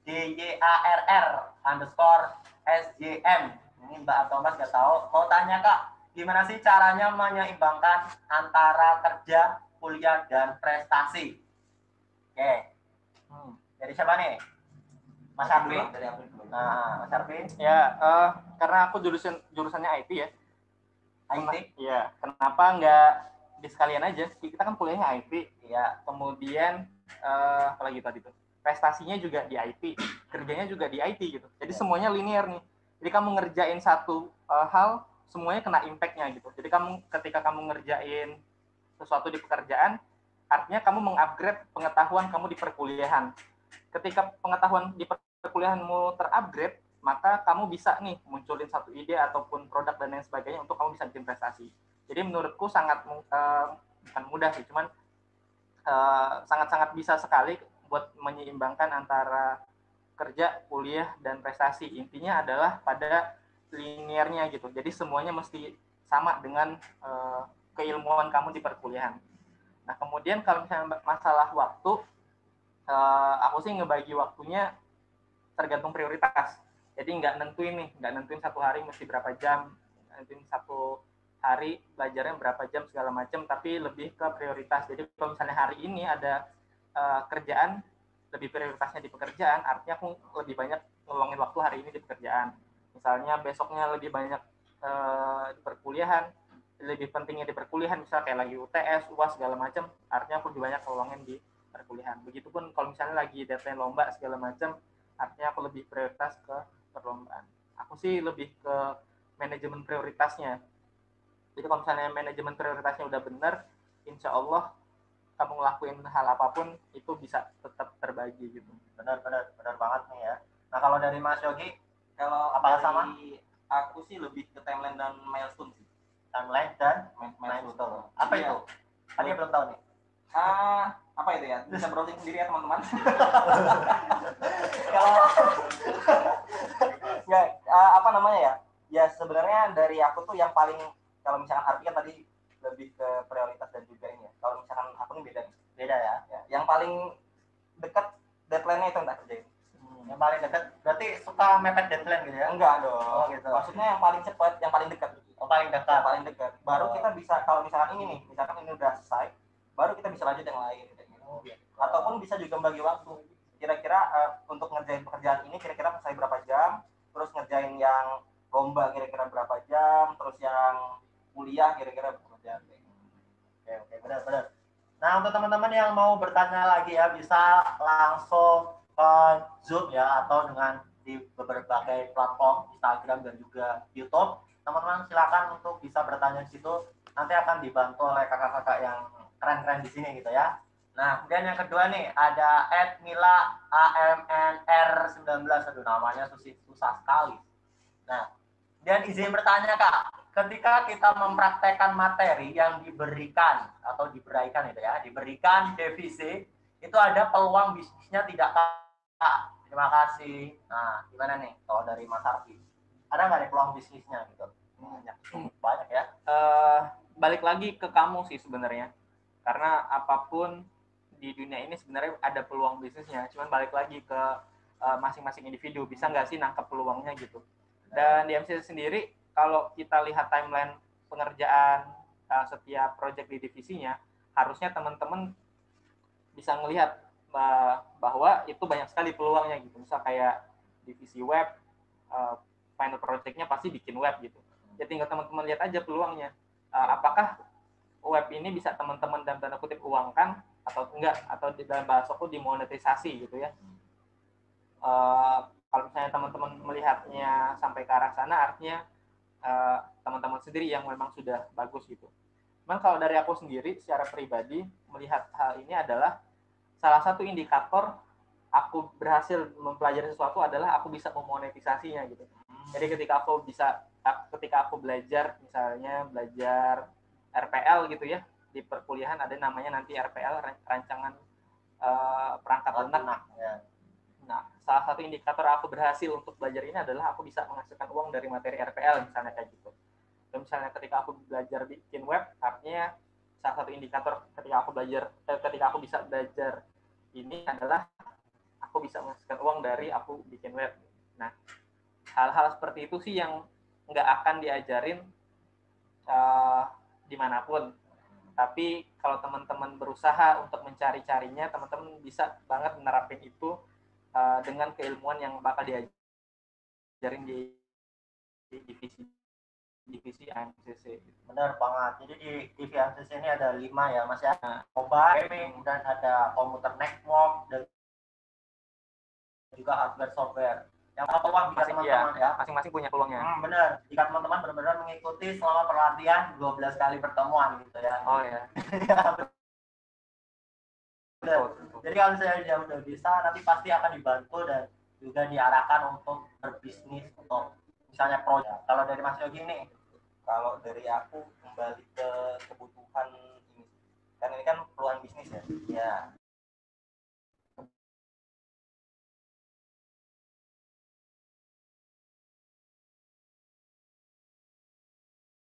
@DYARR_SJM. Ini Mbak Thomas nggak tahu. Mau tanya Kak, gimana sih caranya menyeimbangkan antara kerja, kuliah dan prestasi? Oke. Dari siapa nih? Mas Arvin. Nah, Mas Arvin. Ya, karena aku jurusannya IT ya. IT? Iya. Kenapa nggak di sekalian aja? Kita kan kuliahnya IT. Iya. Kemudian apalagi tadi tuh, prestasinya juga di IT, kerjanya juga di IT gitu. Jadi semuanya linear nih. Jadi kamu ngerjain satu hal, semuanya kena impact-nya gitu. Jadi ketika kamu ngerjain sesuatu di pekerjaan, artinya kamu mengupgrade pengetahuan kamu di perkuliahan. Ketika pengetahuan di perkuliahanmu terupgrade, maka kamu bisa nih munculin satu ide ataupun produk dan lain sebagainya untuk kamu bisa bikin prestasi. Jadi menurutku sangat bukan mudah sih, cuman sangat-sangat bisa sekali buat menyeimbangkan antara kerja, kuliah, dan prestasi. Intinya adalah pada linearnya gitu. Jadi semuanya mesti sama dengan keilmuan kamu di perkuliahan. Nah kemudian kalau misalnya masalah waktu, aku sih ngebagi waktunya tergantung prioritas. Jadi nggak nentuin satu hari mesti berapa jam, nentuin satu hari belajarnya berapa jam segala macam, tapi lebih ke prioritas. Jadi kalau misalnya hari ini ada kerjaan, lebih prioritasnya di pekerjaan, artinya aku lebih banyak ngeluangin waktu hari ini di pekerjaan. Misalnya besoknya lebih banyak di perkuliahan, lebih pentingnya di perkuliahan, misalnya kayak lagi UTS, UAS segala macam, artinya aku lebih banyak ngeluangin di perkuliahan. Begitupun kalau misalnya lagi deadline lomba segala macam, artinya aku lebih prioritas ke perlombaan. Aku sih lebih ke manajemen prioritasnya. Jadi kalau misalnya manajemen prioritasnya udah benar, insya Allah kamu ngelakuin hal apapun itu bisa tetap terbagi gitu. Benar banget nih ya. Nah kalau dari Mas Yogi, kalau apakah sama? Aku sih lebih ke timeline dan milestone sih. Timeline dan milestone. Apa itu? Tadi belum tahu nih. Apa itu ya? Bisa browsing sendiri ya teman-teman. Kalau ya apa namanya ya? Ya sebenarnya dari aku tuh yang paling, kalau misalkan Arfi kan tadi lebih ke prioritas dan juga ini ya. Kalau misalkan aku ini beda ya. Yang paling dekat deadline-nya itu yang tak kerjain. Yang paling dekat berarti suka mepet deadline gitu ya? Enggak dong. Oh gitu. Maksudnya yang paling cepat, yang paling dekat. Oh paling dekat. Yang paling dekat. Baru kita bisa, kalau misalkan ini nih, misalkan ini udah selesai, baru kita bisa lanjut yang lain. Oh, gitu. Ataupun bisa juga bagi waktu. Kira-kira untuk ngerjain pekerjaan ini kira-kira selesai berapa jam, terus ngerjain yang lomba kira-kira berapa jam, terus yang kuliah kira-kira berapa jam. Oke, benar. Nah, untuk teman-teman yang mau bertanya lagi ya, bisa langsung ke Zoom ya, atau dengan di berbagai platform Instagram dan juga YouTube. Teman-teman silakan untuk bisa bertanya di situ. Nanti akan dibantu oleh kakak-kakak yang keren-keren di sini gitu ya. Nah, kemudian yang kedua nih ada @mila_amnr19. Aduh, namanya susah sekali. Nah, dan izin bertanya Kak, ketika kita mempraktekkan materi yang diberikan atau diberikan itu ya, diberikan divisi, itu ada peluang bisnisnya tidak Kak? Terima kasih. Nah, gimana nih kalau dari Mas Arfi? Ada nggak nih peluang bisnisnya gitu? Banyak ya. Balik lagi ke kamu sih sebenarnya. Karena apapun di dunia ini sebenarnya ada peluang bisnisnya, cuman balik lagi ke masing-masing individu, bisa nggak sih nangkep peluangnya gitu. Dan di MCC sendiri, kalau kita lihat timeline pengerjaan setiap proyek di divisinya, harusnya teman-teman bisa ngelihat bahwa itu banyak sekali peluangnya gitu. Misal kayak divisi web, final project-nya pasti bikin web gitu. Ya tinggal teman-teman lihat aja peluangnya. Apakah web ini bisa teman-teman dalam tanda kutip uangkan atau enggak, atau dalam bahasaku dimonetisasi gitu ya. Kalau misalnya teman-teman melihatnya sampai ke arah sana, artinya teman-teman sendiri yang memang sudah bagus gitu. Cuman kalau dari aku sendiri secara pribadi melihat hal ini adalah salah satu indikator aku berhasil mempelajari sesuatu adalah aku bisa memonetisasinya gitu. Jadi ketika aku belajar, misalnya belajar RPL gitu ya, di perkuliahan ada namanya nanti RPL, rancangan perangkat lunak. Nah, salah satu indikator aku berhasil untuk belajar ini adalah aku bisa menghasilkan uang dari materi RPL misalnya kayak gitu. Dan misalnya ketika aku belajar bikin web, artinya salah satu indikator ketika aku bisa belajar ini adalah aku bisa menghasilkan uang dari aku bikin web. Nah, hal-hal seperti itu sih yang nggak akan diajarin dimanapun. Tapi kalau teman-teman berusaha untuk mencari-carinya, teman-teman bisa banget menerapin itu dengan keilmuan yang bakal diajarin di divisi AMCC. Benar banget. Jadi di divisi AMCC ini ada 5 ya Mas ya. Mobile gaming, dan ada komputer network, dan juga hardware software. Yang peluang jika teman-teman ya, masing-masing punya peluangnya. Benar. Jika teman-teman benar-benar mengikuti selama pelatihan 12 kali pertemuan gitu ya. Oh ya. Benar. Jadi kalau misalnya udah bisa, nanti pasti akan dibantu dan juga diarahkan untuk berbisnis, untuk misalnya proyek. Kalau dari Mas Yogi nih, kalau dari aku kembali ke kebutuhan ini, kan ini kan peluang bisnis ya. Ya.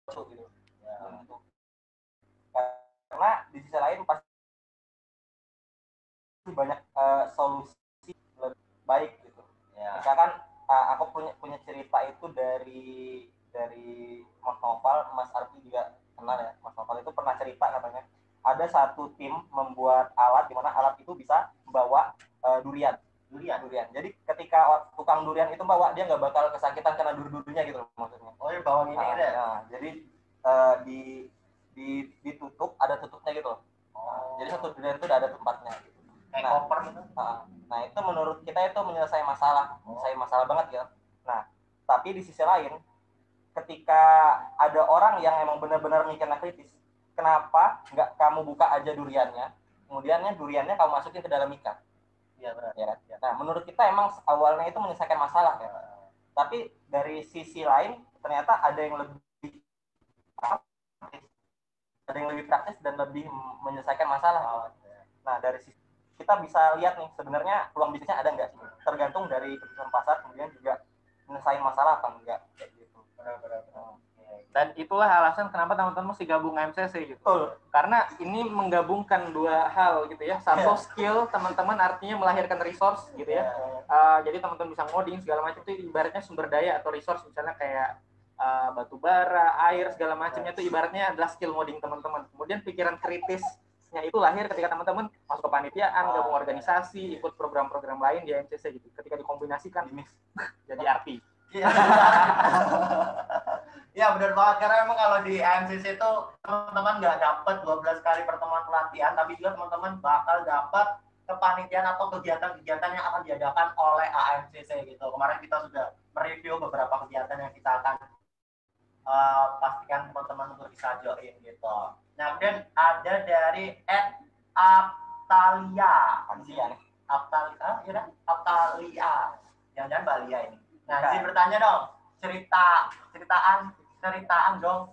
Gitu. Ya, karena di sisi lain pasti banyak solusi lebih baik gitu. Ya. Misalkan aku punya cerita itu dari Mas Noval, Mas Arfi juga kenal ya. Mas Noval itu pernah cerita katanya ada satu tim membuat alat di mana alat itu bisa membawa durian. Jadi ketika tukang durian itu bawa, dia nggak bakal kesakitan karena duri-durinya gitu maksudnya. oh ya bawa ini ya. Nah, jadi ditutup, ada tutupnya gitu. Jadi satu durian itu udah ada tempatnya gitu. Kayak koper gitu. Nah, itu menurut kita itu menyelesaikan masalah banget ya. Nah, tapi di sisi lain, ketika ada orang yang emang benar-benar mikirnya kritis, kenapa nggak kamu buka aja duriannya, kemudiannya duriannya kamu masukin ke dalam ikan? Iya benar. Ya, kan? Nah, menurut kita emang awalnya itu menyelesaikan masalah ya. Tapi dari sisi lain ternyata ada yang lebih praktis dan lebih menyelesaikan masalah. Nah, dari sisi kita bisa lihat nih sebenarnya peluang bisnisnya ada nggak sih, tergantung dari keputusan pasar, kemudian juga menyelesaikan masalah apa enggak kayak gitu. Dan itulah alasan kenapa teman-teman mesti gabung MCC gitu. Betul. Karena ini menggabungkan dua hal gitu ya. Satu skill teman-teman, artinya melahirkan resource gitu ya. Jadi teman-teman bisa ngoding segala macam itu ibaratnya sumber daya atau resource, misalnya kayak batu bara, air segala macamnya itu ibaratnya adalah skill ngoding teman-teman. Kemudian pikiran kritisnya itu lahir ketika teman-teman masuk ke panitiaan, gabung organisasi, ikut program-program lain di MCC gitu. Ketika dikombinasikan jadi arti. Iya. Ya benar banget, karena emang kalau di AMCC itu teman-teman nggak dapat 12 kali pertemuan pelatihan, tapi juga teman-teman bakal dapat kepanitiaan atau kegiatan-kegiatan yang akan diadakan oleh AMCC gitu. Kemarin kita sudah mereview beberapa kegiatan yang kita akan pastikan teman-teman untuk bisa join gitu. Nah, kemudian ada dari Aptalia. Aptalia. Jangan-jangan Balia ini. Nah, izin bertanya dong,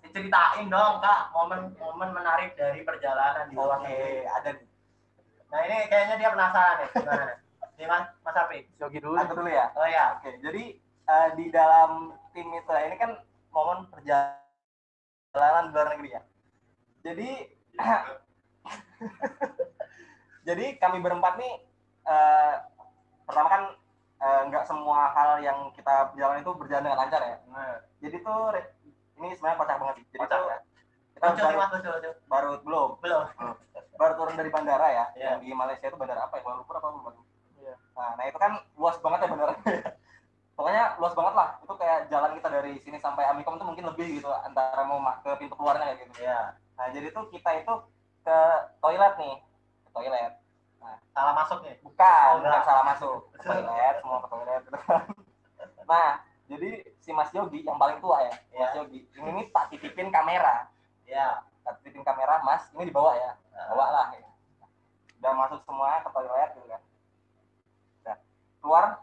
ceritain dong Kak, momen menarik dari perjalanan di luar negeri. Ada nih. Nah, ini kayaknya dia penasaran nih, gimana? Nih Mas Api. Yogi dulu. Aku dulu ya. Oh ya. Oke, jadi di dalam tim itu ini kan momen perjalanan di luar negeri ya. Jadi jadi kami berempat nih pertama kan nggak semua hal yang kita jalan itu berjalan dengan lancar ya. Jadi tuh ini sebenarnya kocak banget sih. Jadi tuh kita baru turun dari bandara ya. Yang di Malaysia itu bandara apa ya? Kuala Lumpur apa belum? Iya. Nah itu kan luas banget ya bandaranya. Pokoknya luas banget lah. Itu kayak jalan kita dari sini sampai Amikom itu mungkin lebih gitu antara mau ke pintu keluarnya kayak gitu. Iya. Nah jadi tuh kita itu ke toilet nih. Ke toilet. Nah, salah masuk nih? Bukan salah masuk. Ke toilet, semua ke toilet gitu kan. Nah, jadi si Mas Yogi yang paling tua ya, Mas Yogi. Ini nih tak titipin kamera. Ya, tak titipin kamera, Mas. Ini dibawa ya. Bawa lah ya. Udah masuk semua ke toilet gitu kan. Nah, keluar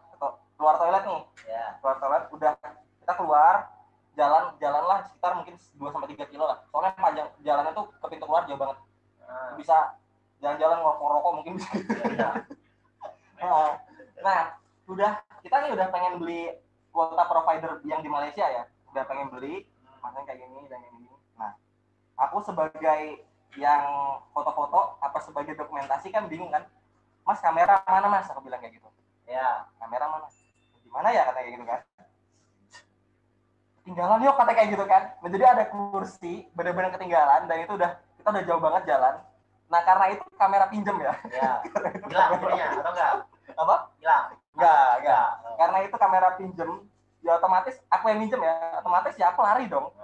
toilet nih. Ya. Keluar toilet udah kita keluar jalanlah sekitar mungkin 2-3 kilo lah. Soalnya panjang jalannya tuh ke pintu keluar jauh banget. Bisa jalan-jalan ngerokok mungkin bisa. Nah, kita nih udah pengen beli kuota provider yang di Malaysia ya. Udah pengen beli, makanya kayak gini dan kayak gini. Nah, aku sebagai yang foto-foto apa sebagai dokumentasi kan bingung kan. Mas, kamera mana Mas? Aku bilang kayak gitu. Ya, kamera mana? Gimana ya katanya kayak gitu kan. Ketinggalan yuk kata kayak gitu kan. Nah, jadi ada kursi benar-benar ketinggalan dan itu kita udah jauh banget jalan. Nah, karena itu kamera pinjem ya. Iya. Hilang jadinya atau enggak? Apa? Hilang. Enggak. Karena itu kamera pinjem, ya otomatis aku yang minjem ya. Otomatis ya aku lari dong.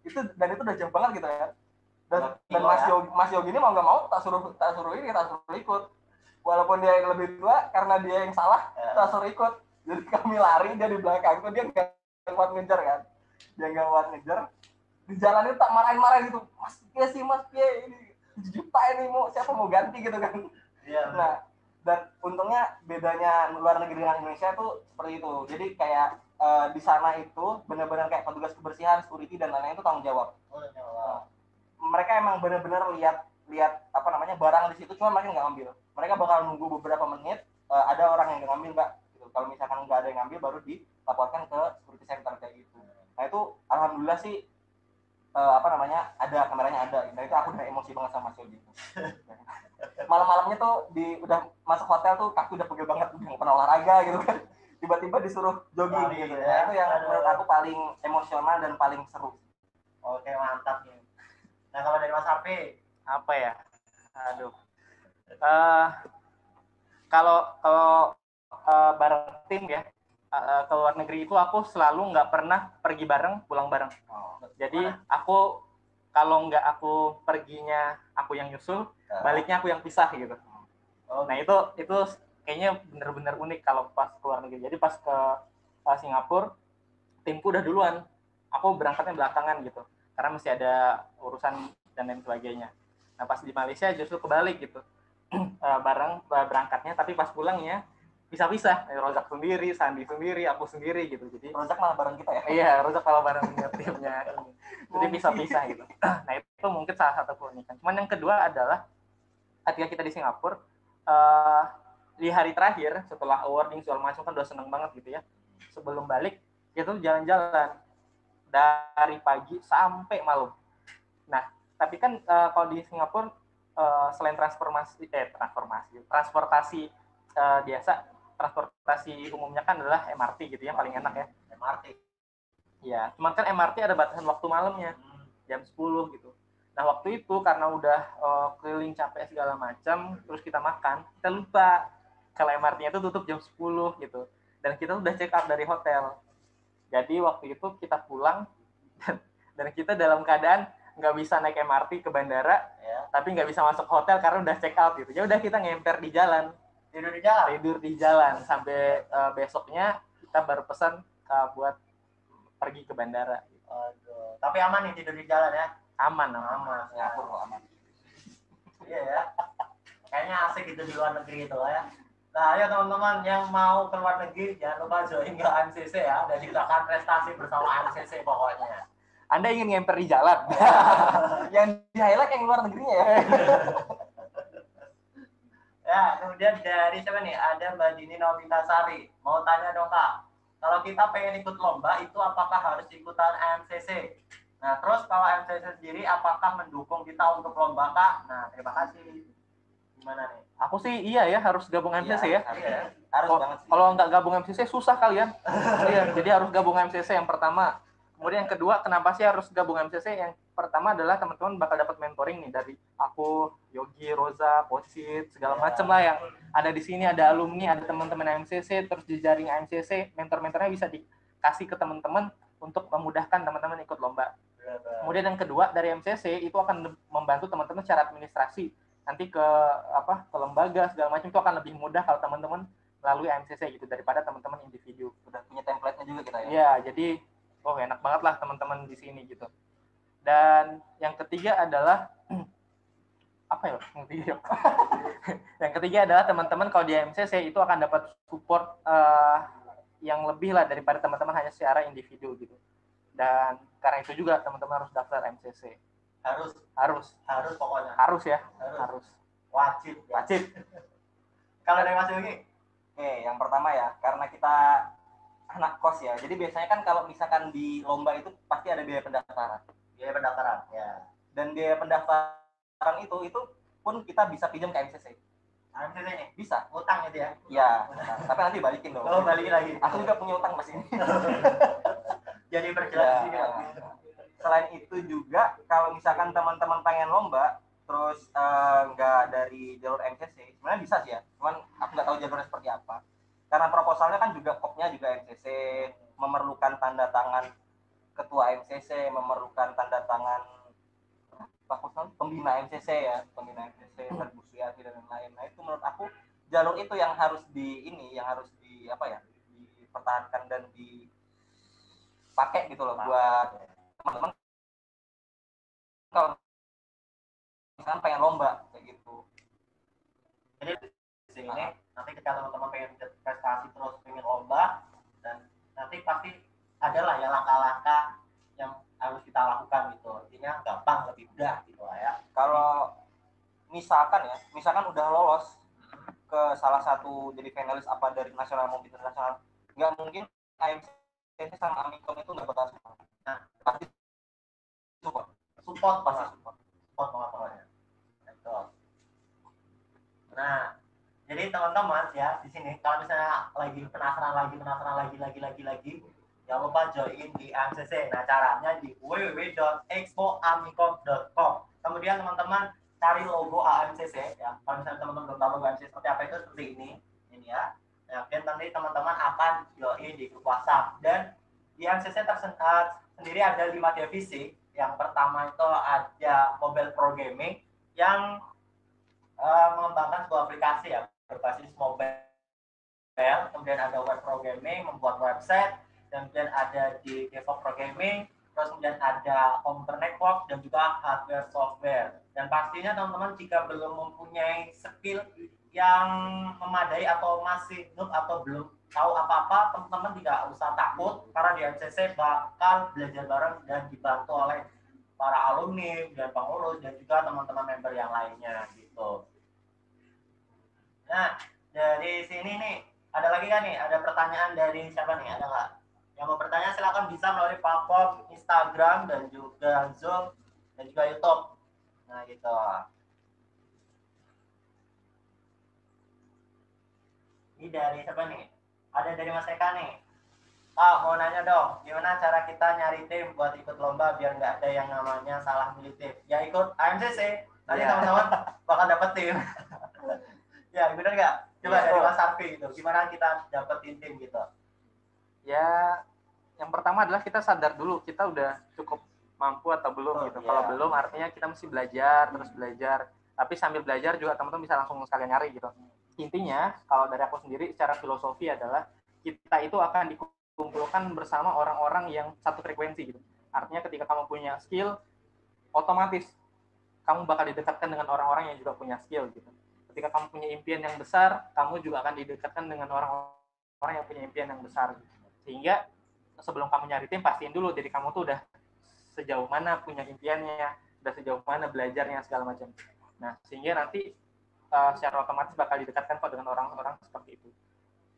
Itu udah jauh banget gitu ya. Dan Mas Yogi ini mau enggak mau tak suruh ikut. Walaupun dia yang lebih tua, karena dia yang salah, tak suruh ikut. Jadi kami lari, dia di belakang tuh dia enggak kuat ngejar kan. Dia enggak kuat ngejar. Di jalan itu tak marahin gitu. Mas ini 7 juta ini siapa mau ganti gitu kan. Iya. Nah, dan untungnya bedanya luar negeri dengan Indonesia tuh seperti itu. Jadi kayak di sana itu benar-benar kayak petugas kebersihan, security dan lain-lain itu tanggung jawab. Mereka emang benar-benar lihat barang di situ, cuma mereka nggak ambil. Mereka bakal nunggu beberapa menit, ada orang yang nggak ngambil nggak. Gitu. Kalau misalkan nggak ada yang ngambil, baru dilaporkan ke security center kayak gitu. Nah itu alhamdulillah sih ada kameranya ada. Nah itu aku udah emosi banget sama Mas Yogi. Malam-malamnya tuh udah masuk hotel tuh kaki udah pegel banget, udah pernah olahraga gitu kan. Tiba-tiba disuruh jogging gitu ya. Nah, itu yang menurut aku paling emosional dan paling seru. Oke, mantap nih. Nah, kalau dari Mas Hapi, apa ya? Aduh. Kalau bareng tim ya, ke luar negeri itu aku selalu nggak pernah pergi bareng, pulang bareng. Jadi aku kalau nggak aku perginya aku yang nyusul, baliknya aku yang pisah gitu. Nah itu kayaknya benar-benar unik kalau pas ke luar negeri. Jadi pas ke Singapura, timku udah duluan, aku berangkatnya belakangan gitu, karena masih ada urusan dan lain sebagainya. Nah pas di Malaysia justru kebalik gitu, bareng berangkatnya, tapi pas pulangnya pisah-pisah. Rozak sendiri, Sandi sendiri, aku sendiri gitu. Jadi Rozak malah bareng kita ya? Iya, Rozak malah bareng timnya. Jadi pisah-pisah gitu. Nah itu mungkin salah satu keunikan. Cuman yang kedua adalah ketika kita di Singapura, di hari terakhir setelah awarding segala macam kan udah seneng banget gitu ya. Sebelum balik kita tuh jalan-jalan dari pagi sampai malam. Nah tapi kan kalau di Singapura selain transportasi biasa, transportasi umumnya kan adalah MRT gitu ya, paling enak ya. MRT. Iya, cuman kan MRT ada batasan waktu malamnya, jam 10 gitu. Nah waktu itu karena udah keliling capek segala macam, terus kita makan, kita lupa kalau MRT-nya itu tutup jam 10 gitu. Dan kita udah check out dari hotel. Jadi waktu itu kita pulang dan kita dalam keadaan nggak bisa naik MRT ke bandara, tapi nggak bisa masuk hotel karena udah check out gitu. Ya udah kita ngemper di jalan, tidur di jalan sampai besoknya kita baru pesan buat pergi ke bandara. Aduh. Tapi aman nih tidur di jalan ya? Aman. Singapura kok aman. Iya ya. Kayaknya asik gitu di luar negeri itu ya. Nah, ayo teman-teman yang mau ke luar negeri jangan lupa join ke AMCC ya dan kita akan prestasi bersama AMCC pokoknya. Anda ingin ngemper di jalan? Yang di highlight yang luar negerinya ya. Ya, kemudian dari siapa nih? Ada Mbak Dini Novitasari. Mau tanya dong Kak, kalau kita pengen ikut lomba itu apakah harus ikutan AMCC? Nah, terus kalau AMCC sendiri apakah mendukung kita untuk lomba Kak? Nah, terima kasih. Gimana nih? Aku sih iya ya, harus gabung MCC ya. Harus banget sih. Kalau nggak gabung MCC susah kalian. Iya, jadi harus gabung MCC yang pertama. Kemudian yang kedua, kenapa sih harus gabung MCC? Yang pertama adalah teman-teman bakal dapat mentoring nih dari aku, Yogi, Roza, Pocit, segala macam lah yang ada di sini, ada alumni, ada teman-teman MCC, terus di jaring MCC, mentor-mentornya bisa dikasih ke teman-teman untuk memudahkan teman-teman ikut lomba. Kemudian yang kedua, dari MCC itu akan membantu teman-teman secara administrasi. Nanti ke lembaga segala macam itu akan lebih mudah kalau teman-teman melalui MCC gitu daripada teman-teman individu. Udah punya template-nya juga kita ya. Iya, jadi enak banget lah teman-teman di sini gitu. Dan yang ketiga adalah apa ya? Yang ketiga adalah teman-teman kalau di MCC itu akan dapat support yang lebih lah daripada teman-teman hanya secara individu gitu. Dan karena itu juga teman-teman harus daftar MCC. Harus pokoknya. Harus ya. Wajib. Kalau dari Mas Yogi? Oke, yang pertama ya, karena kita anak kos ya. Jadi biasanya kan kalau misalkan di lomba itu pasti ada biaya pendaftaran. Ya. Dan biaya pendaftaran itu pun kita bisa pinjam ke MCC. MCC nih? Bisa. Utang itu ya? Iya. Tapi nanti balikin dong. Oh, balikin lagi. Aku juga punya utang pas ini. Jadi berjelas di sini. Selain itu juga kalau misalkan teman-teman pengen lomba terus nggak dari jalur MCC, sebenarnya bisa sih ya, cuman aku nggak tahu jalurnya seperti apa karena proposalnya kan juga kopnya juga MCC, memerlukan tanda tangan ketua MCC, memerlukan tanda tangan pembina MCC ya, terbusiasi dan lain-lain. Nah itu menurut aku jalur itu yang harus dipertahankan dan dipakai gitu loh buat teman-teman kalau misalkan pengen lomba kayak gitu. Jadi di sini nanti ketika teman-teman pengen prestasi terus pengen lomba dan nanti pasti adalah ya langkah-langkah yang harus kita lakukan gitu. Intinya gampang, lebih mudah gitu lah ya. Kalau misalkan udah lolos ke salah satu jadi finalis apa dari nasional maupun internasional, nggak mungkin AMCC sama Amikom itu nggak bakal sama. Nah, pasti support pokoknya. Betul. Nah, jadi teman-teman ya di sini kalau misalnya lagi penasaran lagi, jangan lupa join di AMCC. Nah, caranya di www.expoamicom.com. Kemudian teman-teman cari logo AMCC ya. Kalau misalnya teman-teman belum tahu logo AMCC seperti apa itu seperti ini ya. Nah, dan nanti teman-teman akan join di grup WhatsApp dan di AMCC sendiri ada 5 divisi. Yang pertama itu ada mobile programming yang mengembangkan sebuah aplikasi ya berbasis mobile. Kemudian ada web programming, membuat website, dan kemudian ada di DevOps programming, terus kemudian ada computer network dan juga hardware software. Dan pastinya teman-teman jika belum mempunyai skill yang memadai atau masih noob atau belum tahu apa-apa, teman-teman tidak usah takut karena di MCC bakal belajar bareng dan dibantu oleh para alumni dan pengurus dan juga teman-teman member yang lainnya gitu. Nah, dari sini nih ada lagi kan nih, ada pertanyaan dari siapa nih? Ada nggak? Yang mau bertanya silakan bisa melalui platform Instagram dan juga Zoom dan juga YouTube. Nah gitu. Ini dari siapa nih? Ada dari Mas Eka nih. Mau nanya dong, gimana cara kita nyari tim buat ikut lomba biar nggak ada yang namanya salah milih tim? Ya ikut AMCC, nanti teman-teman bakal dapet tim. Ya benar nggak? Coba dari Mas Arfi itu, gimana kita dapetin tim gitu? Ya yang pertama adalah kita sadar dulu kita udah cukup mampu atau belum gitu. Kalau belum artinya kita mesti belajar, terus belajar. Tapi sambil belajar juga teman-teman bisa langsung sekalian nyari gitu. Intinya kalau dari aku sendiri secara filosofi adalah kita itu akan dikumpulkan bersama orang-orang yang satu frekuensi gitu. Artinya ketika kamu punya skill, otomatis kamu bakal didekatkan dengan orang-orang yang juga punya skill gitu. Ketika kamu punya impian yang besar, kamu juga akan didekatkan dengan orang-orang yang punya impian yang besar gitu. Sehingga sebelum kamu nyari tim, pastiin dulu diri kamu tuh udah sejauh mana punya impiannya, udah sejauh mana belajarnya segala macam. Nah, sehingga nanti secara otomatis bakal didekatkan kok dengan orang-orang seperti itu.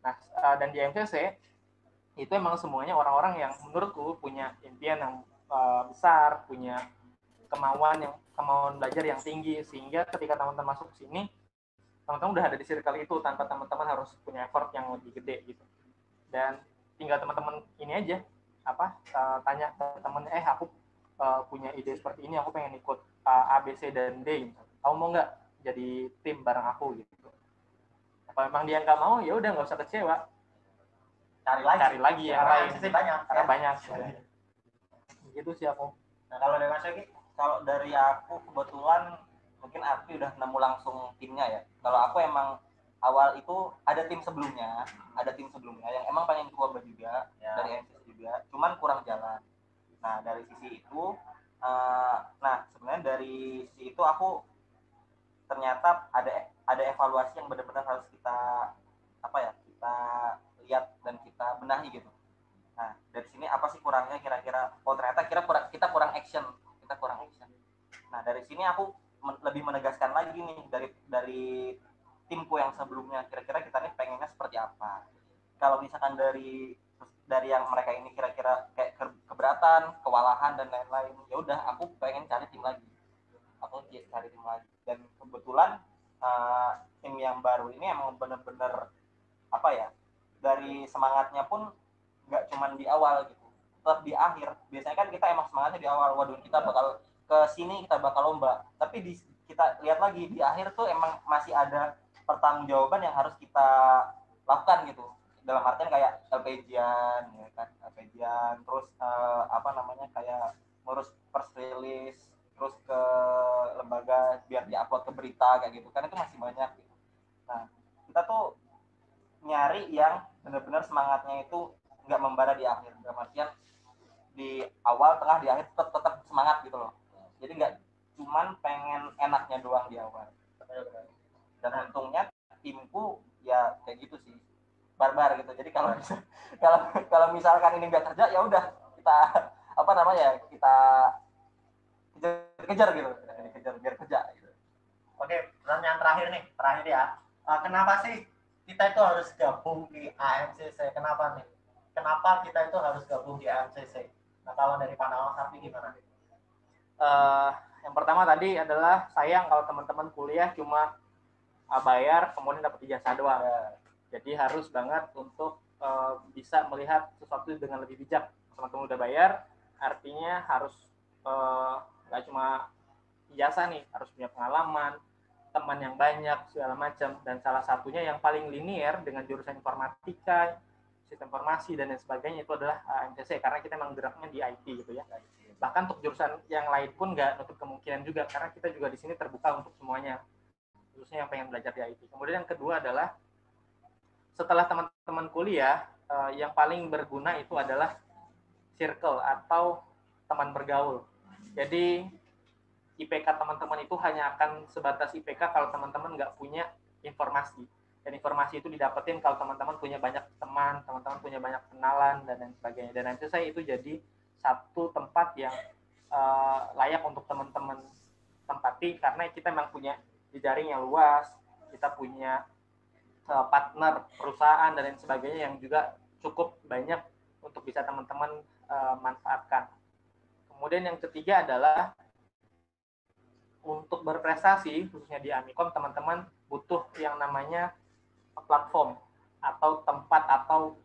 Nah, dan di MCC itu emang semuanya orang-orang yang menurutku punya impian yang besar, punya kemauan belajar yang tinggi, sehingga ketika teman-teman masuk sini, teman-teman udah ada di circle itu tanpa teman-teman harus punya effort yang lebih gede gitu. Dan tinggal teman-teman ini aja tanya ke temen, aku punya ide seperti ini, aku pengen ikut A, B, C, dan D. Kamu mau nggak jadi tim bareng aku gitu? Kalau memang dia nggak mau, ya udah nggak usah kecewa. Cari lagi yang lain. Banyak. Karena banyak. Gitu sih aku. Nah kalau dari Mas Yogi, kalau dari aku kebetulan mungkin Arfi udah nemu langsung timnya ya. Kalau aku emang awal itu ada tim sebelumnya yang emang pengen keluar juga dari MCC juga, cuman kurang jalan. Nah dari sisi itu, sebenarnya dari sisi itu aku ternyata ada evaluasi yang benar-benar harus kita kita lihat dan kita benahi gitu. Nah dari sini apa sih kurangnya kira-kira? Oh ternyata kita kurang action. Nah dari sini aku lebih menegaskan lagi nih dari timku yang sebelumnya, kira-kira kita nih pengennya seperti apa. Kalau misalkan dari yang mereka ini kira-kira kayak keberatan, kewalahan dan lain-lain, ya udah aku pengen cari tim lagi. Dan kebetulan tim yang baru ini emang bener-bener dari semangatnya pun nggak cuman di awal gitu, tetap di akhir. Biasanya kan kita emang semangatnya di awal, waduh kita bakal ke sini, kita bakal lomba, tapi kita lihat lagi di akhir tuh emang masih ada pertanggungjawaban yang harus kita lakukan gitu, dalam artian kayak LPG-an ya kan, terus kayak ngurus press release, terus ke lembaga biar diupload ke berita kayak gitu kan, itu masih banyak gitu. Nah kita tuh nyari yang benar-benar semangatnya itu nggak membara di akhir, dalam artian di awal, tengah, di akhir tetap semangat gitu loh. Jadi nggak cuman pengen enaknya doang di awal. Dan untungnya timku ya kayak gitu sih, barbar gitu. Jadi kalau misalkan ini nggak kerja, ya udah kita kita kejar gitu, biar kerja gitu. Oke, pertanyaan terakhir ya. Kenapa sih kita itu harus gabung di AMCC? Kenapa nih? Kenapa kita itu harus gabung di AMCC? Nah, kalau dari pandangan Sapi gimana? Yang pertama tadi adalah sayang kalau teman-teman kuliah cuma bayar kemudian dapat ijazah doang. Jadi harus banget untuk bisa melihat sesuatu dengan lebih bijak. Teman-teman udah bayar, artinya harus nggak cuma ijazah nih, harus punya pengalaman, teman yang banyak segala macam. Dan salah satunya yang paling linear dengan jurusan informatika, sistem informasi dan lain sebagainya itu adalah MCC, karena kita memang geraknya di IT gitu ya. Bahkan untuk jurusan yang lain pun nggak nutup kemungkinan juga, karena kita juga di sini terbuka untuk semuanya, khususnya yang pengen belajar di IT. Kemudian yang kedua adalah setelah teman-teman kuliah, yang paling berguna itu adalah circle atau teman bergaul. Jadi IPK teman-teman itu hanya akan sebatas IPK kalau teman-teman nggak punya informasi. Dan informasi itu didapetin kalau teman-teman punya banyak teman, teman-teman punya banitu kenalan, dan lain sebagainya. Dan nanti saya itu jadi satu tempat yang layak untuk teman-teman tempati, karena kita memang punya jejaring yang luas, kita punya partner perusahaan dan lain sebagainya yang juga cukup banyak untuk bisa teman-teman manfaatkan. Kemudian yang ketiga adalah untuk berprestasi, khususnya di Amikom, teman-teman butuh yang namanya platform atau tempat atau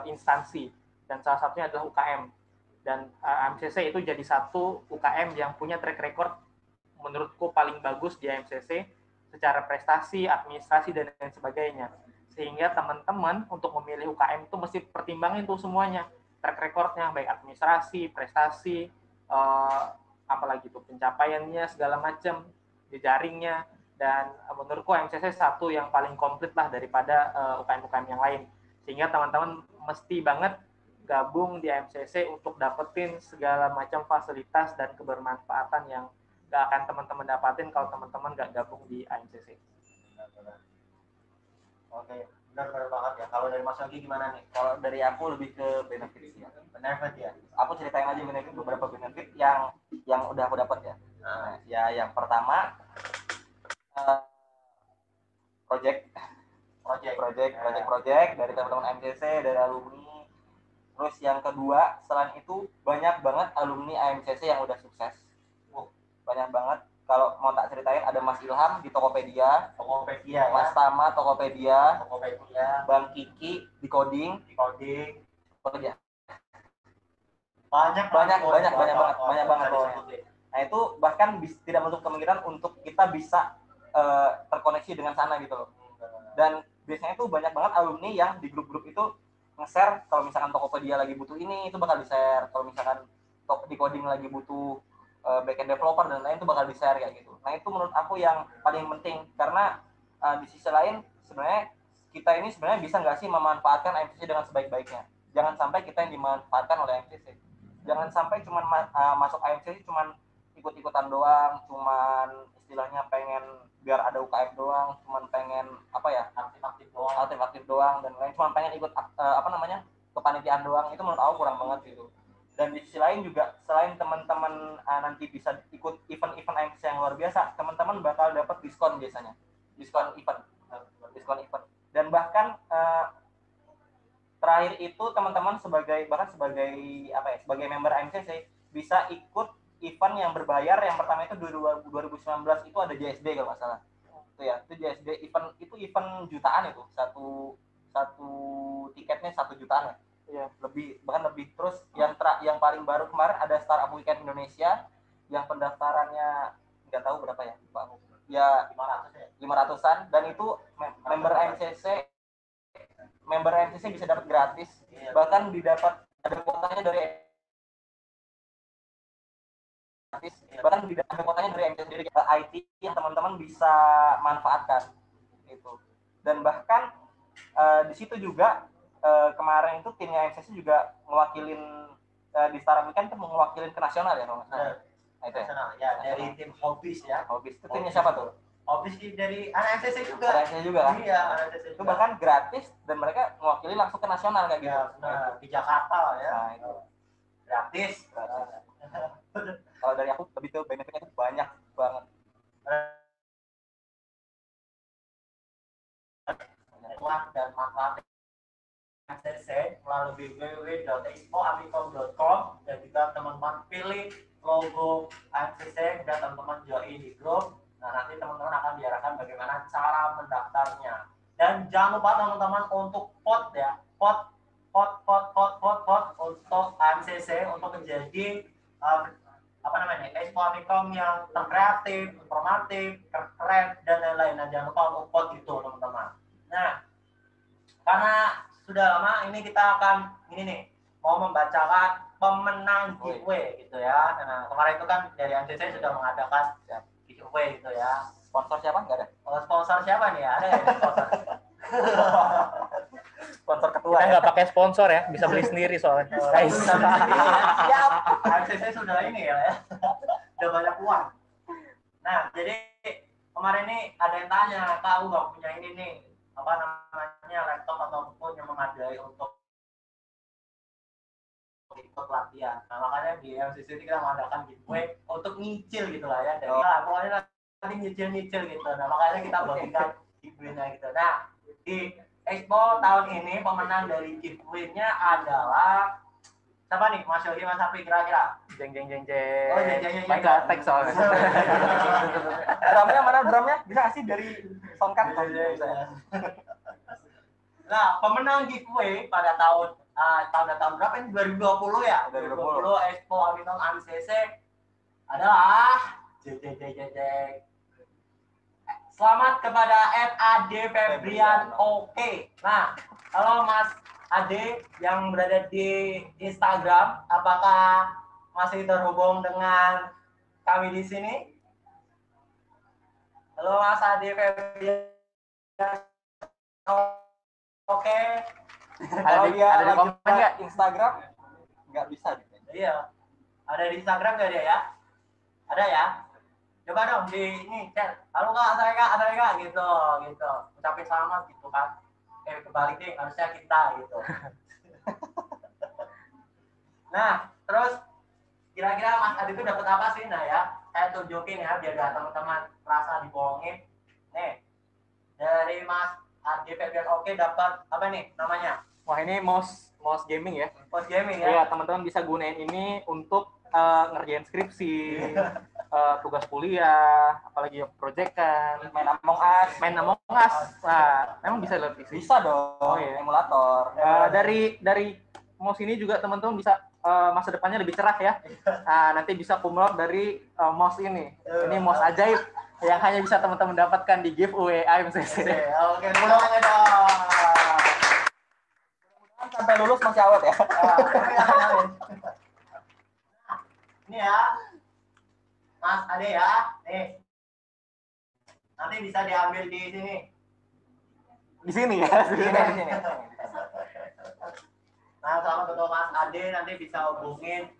instansi, dan salah satunya adalah UKM. Dan AMCC itu jadi satu UKM yang punya track record menurutku paling bagus di AMCC secara prestasi, administrasi, dan lain sebagainya. Sehingga teman-teman untuk memilih UKM itu mesti pertimbangin tuh semuanya. track recordnya, baik administrasi, prestasi, apalagi itu pencapaiannya segala macam, jejaringnya, dan menurutku MCC satu yang paling komplit lah daripada UKM-UKM yang lain, sehingga teman-teman mesti banget gabung di MCC untuk dapetin segala macam fasilitas dan kebermanfaatan yang gak akan teman-teman dapatin kalau teman-teman gak gabung di MCC. Oke, benar banget ya. Kalau dari Mas Yogi gimana nih? Kalau dari aku lebih ke benefit sih ya. Benefit ya. Aku ceritain aja beberapa benefit yang udah aku dapat ya. Nah, ya yang pertama project dari teman-teman MCC, dari alumni. Terus yang kedua, selain itu banyak banget alumni AMCC yang udah sukses. Banyak banget. Kalau mau tak ceritain, ada Mas Ilham di Tokopedia, Mas Tama Tokopedia, Bang Kiki di coding. Ya. Banyak banget pokoknya. Nah itu bahkan tidak menutup kemungkinan untuk kita bisa terkoneksi dengan sana gitu loh. Dan biasanya tuh banyak banget alumni yang di grup-grup itu nge-share kalau misalkan Tokopedia lagi butuh ini, itu bakal di-share. Kalau misalkan di coding lagi butuh backend developer dan lain itu bakal di-share kayak gitu. Nah itu menurut aku yang paling penting, karena di sisi lain sebenarnya kita ini sebenarnya bisa nggak sih memanfaatkan MCC dengan sebaik-baiknya. Jangan sampai kita yang dimanfaatkan oleh MCC. Jangan sampai cuman masuk MCC cuman ikut-ikutan doang, cuman istilahnya pengen biar ada UKM doang, cuman pengen aktif-aktif doang dan lain, cuman pengen ikut kepanitiaan doang. Itu menurut aku kurang banget gitu. Dan di sisi lain juga, selain teman-teman nanti bisa ikut event-event MCC yang luar biasa, teman-teman bakal dapat diskon biasanya, diskon event. Dan bahkan terakhir itu teman-teman sebagai member MCC bisa ikut event yang berbayar. Yang pertama itu 2019 itu ada JSD kalau nggak salah. Itu JSD event jutaan itu, satu tiketnya 1 jutaan ya. Ya, bahkan lebih. Terus yang paling baru kemarin ada Startup Weekend Indonesia yang pendaftarannya nggak tahu berapa ya, Pak. Ya 500-an, dan itu member MCC bisa dapat gratis. Bahkan ada kuotanya dari MCC sendiri, IT yang teman-teman bisa manfaatkan gitu. Dan bahkan di situ juga kemarin itu timnya MCC juga mewakilin di Startup Weekend itu mewakilin ke nasional ya kalau nggak salah. Nah, itu ya. Dari tim Hobbies ya. Itu timnya siapa tuh? Hobbies dari anak MCC juga. Anak MCC juga kan? Iya, MCC itu bahkan gratis dan mereka mewakili langsung ke nasional kayak gitu. Nah, di Jakarta ya. Nah, itu gratis. Kalau dari aku lebih ke benefitnya itu banyak banget. Dan manfaat MCC melalui www.expoamicom.com, dan juga teman-teman pilih logo MCC dan teman-teman join di grup. Nah, nanti teman-teman akan diarahkan bagaimana cara mendaftarnya. Dan jangan lupa teman-teman untuk vote untuk MCC untuk menjadi Expo Amicom yang terkreatif, informatif, keren, dan lain-lain. Nah, jangan lupa untuk vote itu teman-teman. Nah, karena sudah lama ini kita akan mau membacakan pemenang giveaway gitu ya. Nah, kemarin itu kan dari MCC sudah mengadakan giveaway gitu ya. Sponsor siapa? Nggak ada. Sponsor siapa nih ya? Ada ya sponsor? Sponsor ketua. Kita nggak pakai sponsor ya, bisa beli sendiri soalnya. Siap. MCC sudah ini ya. Udah banyak uang. Nah, jadi kemarin ini ada yang tanya, Kak, nggak punya ini nih, laptop ataupun yang memadai untuk ikut latihan. Nah, makanya di MCC ini kita mengadakan giveaway untuk nyicil gitu lah ya. Dari pokoknya nanti nyicil gitu. Nah, makanya kita bagikan giveaway-nya gitu. Nah, di Expo tahun ini pemenang dari giveaway-nya adalah siapa nih? Mas Yogi, Mas Api, kira-kira? Jeng. Oh, jeng. Main gaptek soalnya. Drumnya mana drumnya? Bisa nggak sih dari soundcard? Nah, pemenang giveaway pada tahun berapa ini? 2020 ya? 2020 Expo Amicom MCC adalah selamat kepada FAD Febrian. Oke. Nah, halo Mas Ade yang berada di Instagram, apakah masih terhubung dengan kami di sini? Halo Mas Ade Febrian. Oke. Ada di komen nggak? Instagram nggak bisa gitu. Iya. Ada di Instagram nggak dia ya? Ada ya? Coba dong di ini chat. Halo Kak, saya Kak, gitu. Ucapin selamat gitu kan. Kebalik deh, harusnya kita gitu. Nah, terus kira-kira Mas Adi itu dapat apa sih? Nah ya, saya tunjukin ya biar gak teman-teman merasa dibohongin. Nih, dari Mas Adi Febrian oke dapat apa nih namanya? Wah, ini mouse gaming ya. Post gaming ya? Iya, teman-teman bisa gunain ini untuk ngerjain skripsi, tugas kuliah, apalagi proyekan, Main Among Us. Nah, memang bisa lewat PC. Bisa dong. Oh, iya. Emulator. Dari mouse ini juga teman-teman bisa masa depannya lebih cerah ya. Nah, nanti bisa kumlot dari mouse ini. Ini mouse ajaib yang hanya bisa teman-teman dapatkan di giveaway AMCC. Oke, mudah-mudahan dong. Sampai lulus masih awet ya. Ini ya, Mas Ade ya, nih. Nanti bisa diambil di sini. Di sini ya. Di sini. Nah, sama ketemu Mas Ade nanti bisa hubungin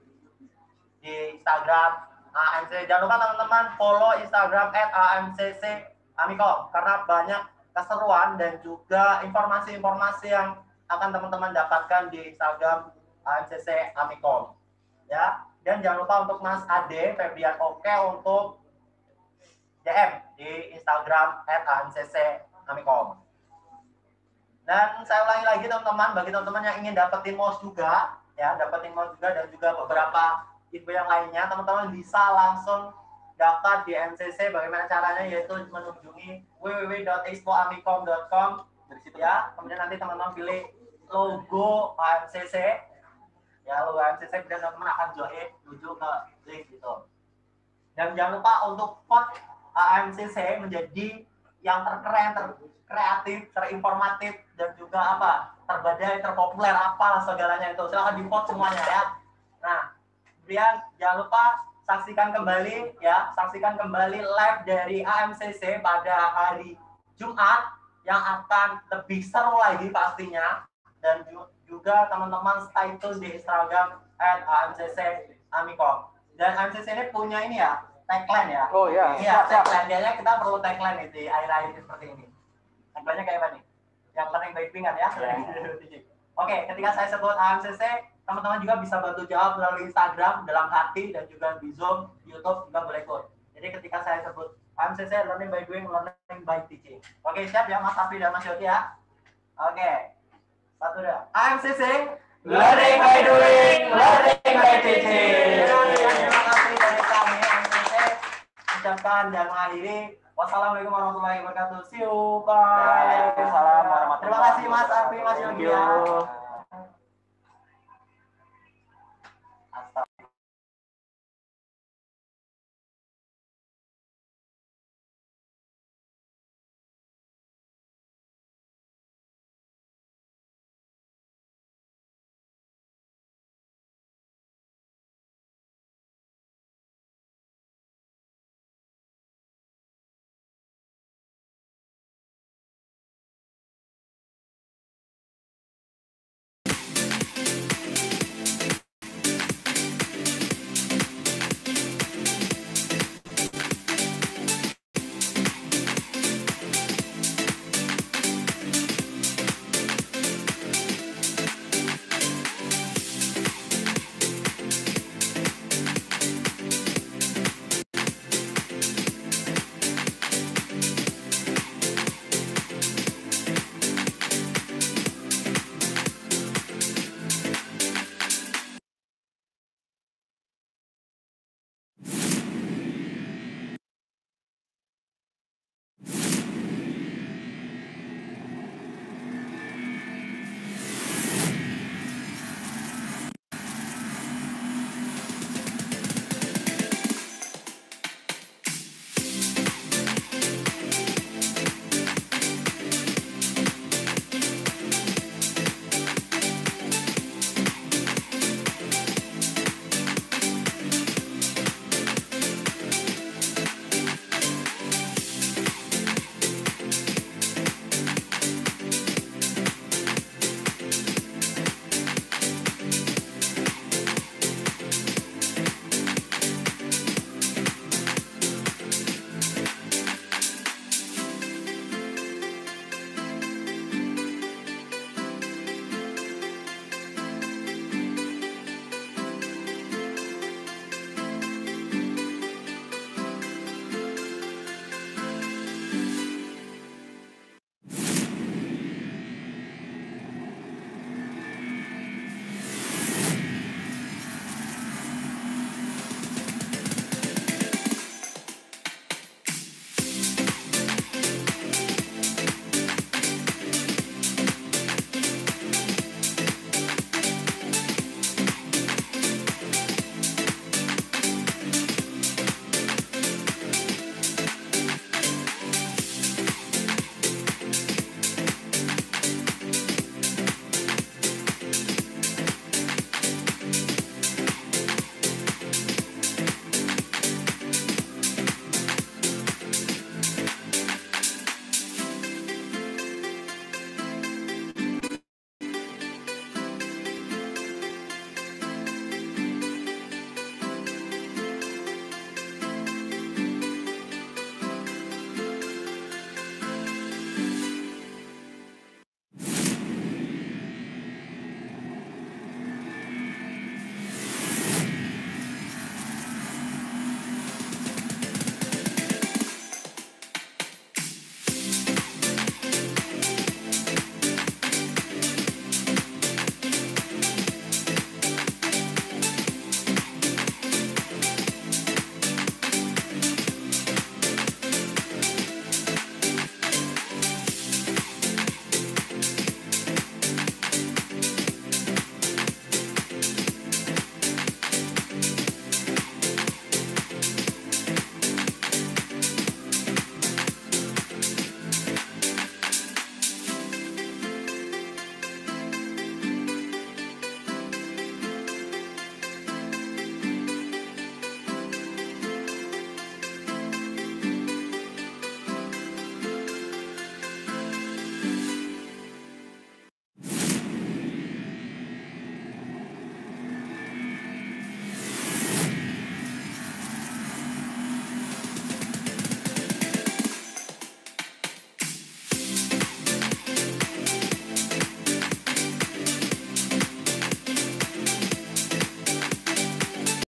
di Instagram AMCC. Jangan lupa teman-teman follow Instagram @AMCC_Amikom karena banyak keseruan dan juga informasi-informasi yang akan teman-teman dapatkan di Instagram AMCC Amikom. Ya, dan jangan lupa untuk Mas Ade Febrian oke untuk DM di Instagram @AMCC_Amikom. Dan saya ulangi lagi teman-teman, bagi teman-teman yang ingin dapetin mouse juga, ya dapetin mouse juga dan juga beberapa info yang lainnya, teman-teman bisa langsung daftar di MCC. Bagaimana caranya? Yaitu mengunjungi www.expoamicom.com dari situ ya. Kemudian nanti teman-teman pilih logo AMCC, ya logo AMCC, kemudian teman-teman akan join menuju ke link gitu. Dan jangan lupa untuk vote AMCC menjadi yang terkeren, terkreatif, terinformatif, dan juga apa terbadai, terpopuler, apalah segalanya itu. Silahkan di vote semuanya ya. Nah, kemudian jangan lupa saksikan kembali live dari AMCC pada hari Jumat yang akan lebih seru lagi pastinya. Dan juga teman-teman stay tune di Instagram @AMCC_Amikom. Dan AMCC ini punya ini ya, tagline ya. Oh iya. Iya, tagline. Dia kita perlu tagline nih di akhir-akhir seperti ini. Tagline-nya kayak apa nih? Yang penting baik pingan ya. Oke, ketika saya sebut AMCC, teman-teman juga bisa bantu jawab melalui Instagram, dalam hati, dan juga di Zoom, YouTube juga boleh ikut. Jadi ketika saya sebut AMCC, learning by doing, learning by teaching. Oke, siap ya Mas Afri dan Mas Yogi ya? Oke, satu dah. AMCC, Learning by doing, learning by teaching. Terima kasih dari kami AMCC. Ucapkan dan mengakhiri. Wassalamualaikum warahmatullahi wabarakatuh. See you. Bye. Waalaikumsalam warahmatullahi Terima kasih Mas Afri, Mas Yogi ya.